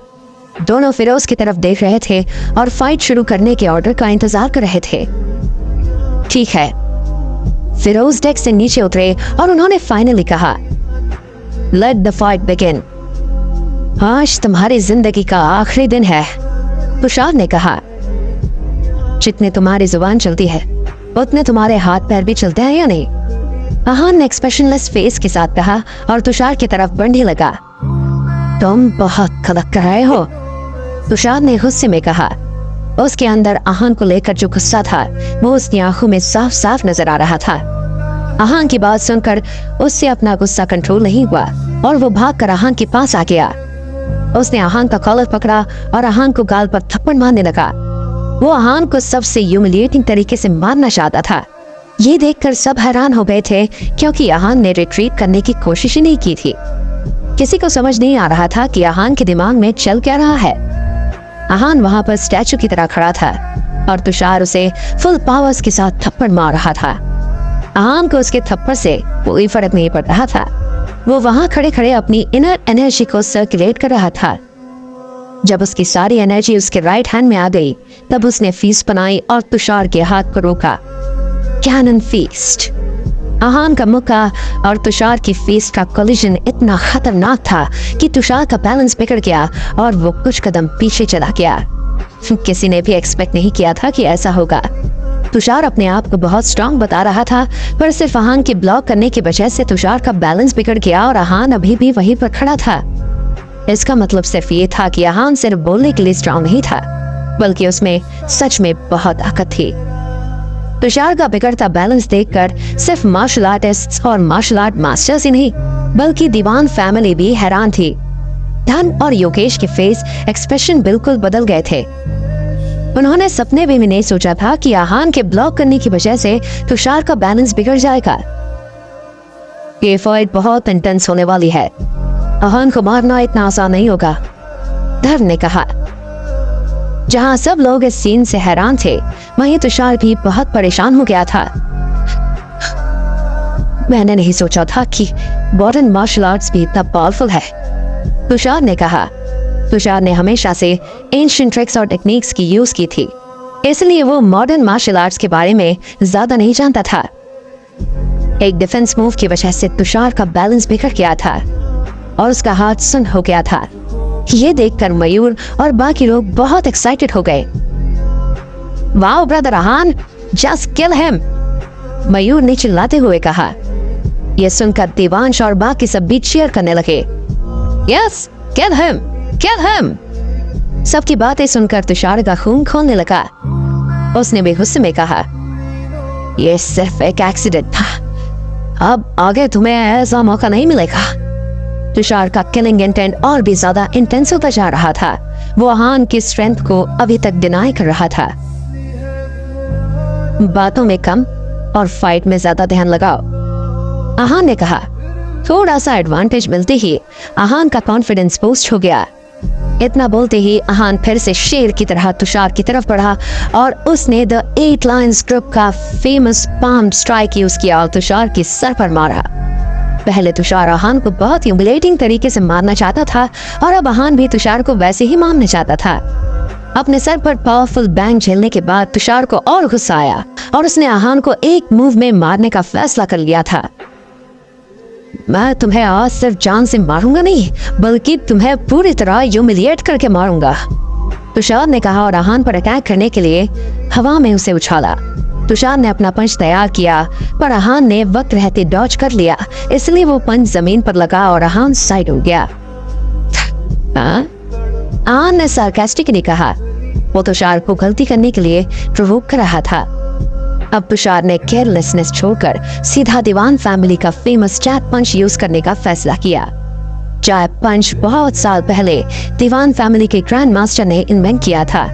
दोनों फिरोज की तरफ देख रहे थे और फाइट शुरू करने के ऑर्डर का इंतजार कर रहे थे। ठीक है। फिरोज डेक से नीचे उतरे और उन्होंने फाइनली कहा, लेट द फाइट बिगिन। आज तुम्हारी जिंदगी का आखिरी दिन है, तुषार ने कहा। जितने तुम्हारी जुबान चलती है उतने तुम्हारे हाथ पैर भी चलते हैं या नहीं? आहान ने एक्सप्रेशनलेस फेस के साथ कहा और तुषार की तरफ बढ़ने लगा। तुम बहुत गलत कर रहे हो, तुषार ने गुस्से में कहा। उसके अंदर आहान को लेकर जो गुस्सा था वो उसकी आंखों में साफ साफ नजर आ रहा था। आहान की बात सुनकर उससे अपना गुस्सा कंट्रोल नहीं हुआ और वो भागकर आहान के पास आ गया। उसने आहान का कॉलर पकड़ा और आहान को गाल पर थप्पड़ मारने लगा। वो आहान को सबसे ह्यूमिलिएटिंग तरीके से मारना चाहता था। ये देखकर सब हैरान हो गए थे क्योंकि आहान ने रिट्रीट करने की कोशिश ही नहीं की थी। किसी को समझ नहीं आ रहा था कि आहान के दिमाग में चल क्या रहा है। आहान वहां पर स्टैचू की तरह खड़ा था और तुषार उसे फुल पावर्स के साथ थप्पड़ मार रहा था। आहान को उसके थप्पड़ से कोई फर्क नहीं पड़ रहा था। वो वहां खड़े खड़े अपनी इनर एनर्जी को सर्कुलेट कर रहा था। जब उसकी सारी एनर्जी उसके राइट हैंड में आ गई तब उसने फीस्ट बनाई और तुषार के हाथ को रोका। Cannon feast. आहान का मुक्का और तुषार की फीस्ट का कोलिजन इतना खतरनाक था कि तुषार का बैलेंस बिगड़ गया और वो कुछ कदम पीछे चला गया। किसी ने भी एक्सपेक्ट नहीं किया था कि ऐसा होगा। तुषार अपने आप को बहुत स्ट्रांग बता रहा था, पर सिर्फ आहान के ब्लॉक करने की वजह से तुषार का बैलेंस बिगड़ गया और आहान अभी भी वहीं पर खड़ा था। इसका मतलब सिर्फ ये था कि आहान सिर्फ बोलने के लिए स्ट्रांग नहीं था, बल्कि उसमें सच में बहुत ताकत थी। तुषार का बिगड़ता बैलेंस देखकर सिर्फ मार्शल आर्टिस्ट्स और मार्शल आर्ट मास्टर्स ही नहीं, बल्कि दीवान फैमिली भी हैरान थी। धन और योगेश के फेस एक्सप्रेशन बिल्कुल बदल गए थे। उन्होंने सपने भी नहीं सोचा था कि आहान के ब्लॉक करने की वजह से तुषार का बैलेंस बिगड़ जाएगा। ये फाइट बहुत इंटेंस होने वाली है। आहान को मारना इतना आसान नहीं होगा, धर्म ने कहा। जहां सब लोग इस सीन से हैरान थे, वहीं तुषार भी बहुत परेशान हो गया था। मैंने नहीं सोचा था कि मॉडर्न मार्शल आर्ट्स भी इतना पावरफुल है, तुषार ने कहा। तुषार ने हमेशा से एंशिएंट ट्रिक्स और टेक्निक्स की यूज की थी, इसलिए वो मॉडर्न मार्शल आर्ट्स के बारे में ज्यादा नहीं जानता था। एक डिफेंस मूव की वजह से तुषार का बैलेंस बिगड़ गया था और उसका हाथ सुन्न हो गया था। ये देखकर मयूर और बाकी लोग बहुत एक्साइटेड हो गए। Wow brother Aahan, just kill him, Mayur ने चिल्लाते हुए कहा। यह सुनकर देवांश और बाकी सब भी चीयर करने लगे। Yes, kill him, kill him. सबकी बातें सुनकर तुषार का खून खोलने लगा। उसने भी गुस्से में कहा, यह सिर्फ एक एक्सीडेंट था, अब आगे तुम्हें ऐसा मौका नहीं मिलेगा। तुषार का किलिंग इंटेंट और भी ज्यादा इंटेंस होता जा रहा था। वो आहान की स्ट्रेंथ को अभी तक डिनाई कर रहा था। बातों में कम और फाइट में ज्यादा ध्यान लगाओ, आहान ने कहा। थोड़ा सा एडवांटेज मिलते ही आहान का कॉन्फिडेंस बूस्ट हो गया। इतना बोलते ही आहान फिर से शेर की तरह तुषार की तरफ बढ़ा और उसने द 8 लायंस ग्रुप का फेमस पाम स्ट्राइक यूज किया और तुषार के सर पर मारा। पहले तुषार आहान को बहुत ह्यूमिलेटिंग तरीके से मारना चाहता था और अब आहान भी तुषार को वैसे ही मारना चाहता था। अपने सर पर पावरफुल बैंग झेलने के बाद तुषार को और गुस्सा आया और उसने आहान को एक मूव में मारने का फैसला कर लिया था। मैं तुम्हें आज सिर्फ जान से मारूंगा नहीं, बल्कि तुम्हें पूरी तरह ह्यूमिलिएट करके मारूंगा, तुषार ने कहा और आहान पर अटैक करने के लिए हवा में उसे उछाला। तुषार ने अपना पंच तैयार किया, पर आहान ने वक्त रहते डॉज कर लिया, इसलिए वो पंच जमीन पर लगा और आहान साइड हो गया। आहान ने सार्कास्टिकली कहा। वो तुषार को गलती करने के लिए प्रोवोक कर रहा था। अब तुषार ने केयरलेसनेस छोड़कर सीधा दीवान फैमिली का फेमस जैप पंच यूज करने का फैसला किया। जैप पंच बहुत साल पहले दीवान फैमिली के ग्रैंड मास्टर ने इन्वेंट किया था।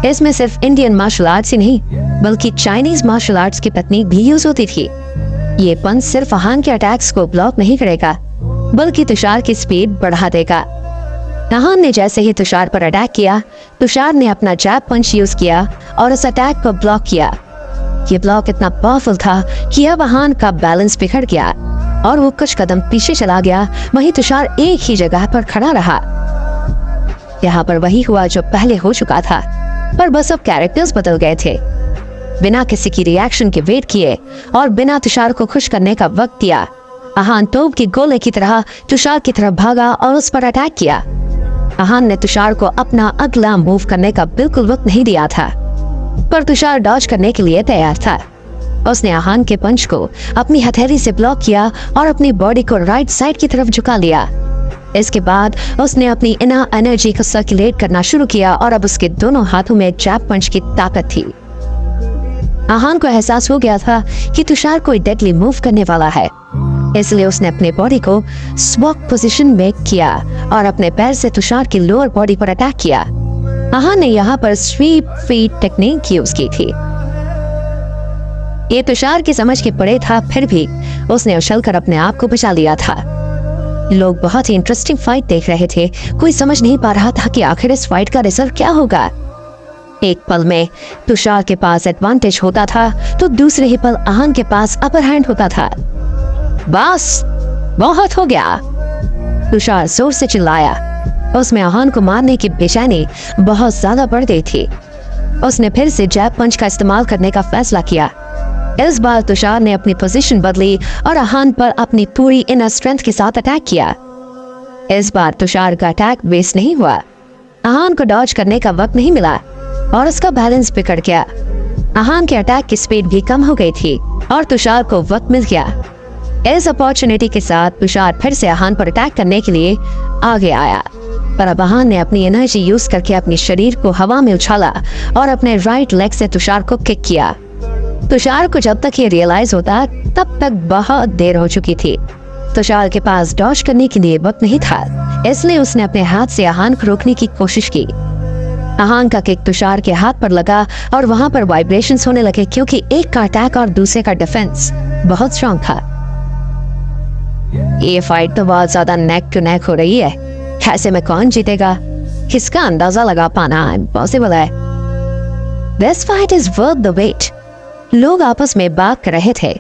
इसमें सिर्फ इंडियन मार्शल आर्ट्स ही नहीं, बल्कि चाइनीज मार्शल आर्ट्स की तकनीक भी यूज होती थी। ये पंच सिर्फ आहान के अटैक्स को ब्लॉक नहीं करेगा, बल्कि तुषार की स्पीड बढ़ा देगा। आहान ने जैसे ही तुषार पर अटैक किया, तुषार ने अपना जैप पंच यूज किया और उस अटैक को ब्लॉक किया। ये ब्लॉक इतना पावरफुल था कि अब आहान का बैलेंस बिगड़ गया और वो कुछ कदम पीछे चला गया। वहीं तुषार एक ही जगह पर खड़ा रहा। यहाँ पर वही हुआ जो पहले हो चुका था, पर बस अब कैरेक्टर्स बदल गए थे। बिना किसी की रिएक्शन के वेट किए और बिना तुषार को खुश करने का वक्त दिया, आहान तोप के गोले की तरह तुषार की तरफ भागा और उस पर अटैक किया। आहान ने तुषार को अपना अगला मूव करने का बिल्कुल वक्त नहीं दिया था, पर तुषार डॉज करने के लिए तैयार था। उसने आहान के पंच को अपनी हथेली से ब्लॉक किया और अपनी बॉडी को राइट साइड की तरफ झुका लिया। इसके बाद उसने अपनी इनर एनर्जी को सर्कुलेट करना शुरू किया और अब उसके दोनों हाथों में जैब पंच की ताकत थी। आहान को एहसास हो गया था कि तुषार कोई डेडली मूव करने वाला है, इसलिए उसने अपने बॉडी को स्वॉक पोजीशन में किया और अपने पैर से तुषार की लोअर बॉडी पर अटैक किया। आहान ने यहाँ पर स्वीप फीट टेक्निक यूज की थी। ये तुषार की समझ के परे था, फिर भी उसने उछलकर अपने आप को बचा लिया था। लोग बहुत ही इंटरेस्टिंग फाइट देख रहे थे। कोई समझ नहीं पा रहा था कि आखिर इस फाइट का रिजल्ट क्या होगा। एक पल में तुषार के पास एडवांटेज होता था तो दूसरे ही पल आहान के पास अपर हैंड होता था। बस बहुत हो गया, तुषार जोर से चिल्लाया। उसमें आहान को मारने की बेचैनी बहुत ज्यादा बढ़ गई थी। उसने फिर से जैब पंच का इस्तेमाल करने का फैसला किया। इस बार तुषार ने अपनी पोजीशन बदली और आहान पर अपनी पूरी इनर स्ट्रेंथ के साथ अटैक किया। इस बार तुषार का अटैक वेस्ट नहीं हुआ। आहान को डॉज करने का वक्त नहीं मिला और उसका बैलेंस बिगड़ गया। आहान के अटैक की स्पीड भी कम हो गई थी और तुषार को वक्त मिल गया। इस अपॉर्चुनिटी के साथ तुषार फिर से आहान पर अटैक करने के लिए आगे आया, पर अब आहान ने अपनी एनर्जी यूज करके अपने शरीर को हवा में उछाला और अपने राइट लेग से तुषार को किक किया। तुषार को जब तक ये रियलाइज होता तब तक बहुत देर हो चुकी थी। तुषार के पास डॉज करने के लिए वक्त नहीं था, इसलिए उसने अपने हाथ से आहान को रोकने की कोशिश की। आहान का किक तुषार के हाथ पर लगा और वहां पर वाइब्रेशंस होने लगे, क्योंकि एक का अटैक और दूसरे का डिफेंस बहुत स्ट्रॉन्ग था। ये फाइट तो बहुत ज्यादा नेक टू नेक हो रही है। ऐसे में कौन जीतेगा, इसका अंदाजा लगा पाना इम्पॉसिबल है। This fight is worth the wait. लोग आपस में बात कर रहे थे,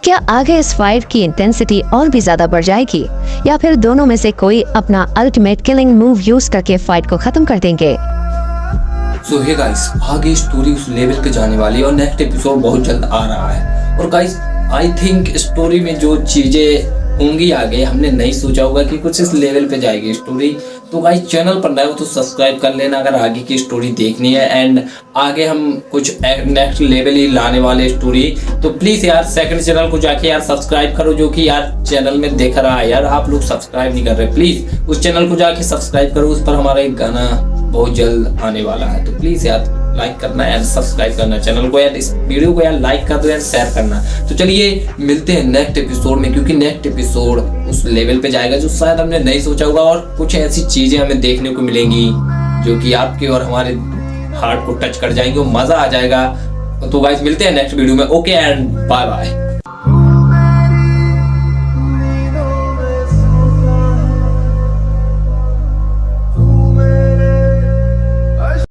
क्या आगे इस फाइट की इंटेंसिटी और भी ज्यादा बढ़ जाएगी या फिर दोनों में से कोई अपना अल्टीमेट किलिंग मूव यूज करके फाइट को खत्म कर देंगे। सो हे गाइस, आगे स्टोरी उस लेवल पे जाने वाली है और नेक्स्ट एपिसोड बहुत जल्द आ रहा है। और गाइस आई थिंक स्टोरी में जो चीजें होंगी आगे, हमने नहीं सोचा होगा कि कुछ इस लेवल पे जाएगी स्टोरी। तो गाइस चैनल पर नए हो तो सब्सक्राइब कर लेना अगर आगे की स्टोरी देखनी है। एंड आगे हम कुछ नेक्स्ट लेवल ही लाने वाले स्टोरी, तो प्लीज यार सेकंड चैनल को जाके यार सब्सक्राइब करो, जो कि यार चैनल में देख रहा है यार, आप लोग सब्सक्राइब नहीं कर रहे। प्लीज उस चैनल को जाके सब्सक्राइब करो, उस पर हमारा एक गाना बहुत जल्द आने वाला है। तो प्लीज यार लाइक करना यार, सब्सक्राइब करना चैनल को यार, इस वीडियो को यार लाइक कर दो यार, शेयर करना। तो चलिए मिलते हैं नेक्स्ट एपिसोड में, क्योंकि नेक्स्ट एपिसोड उस लेवल पे जाएगा जो शायद हमने नहीं सोचा होगा और कुछ ऐसी चीजें हमें देखने को मिलेंगी जो कि आपके और हमारे हार्ट को टच कर जाएंगे और मजा आ जाएगा। तो गाइस मिलते हैं नेक्स्ट वीडियो में। Okay and bye bye.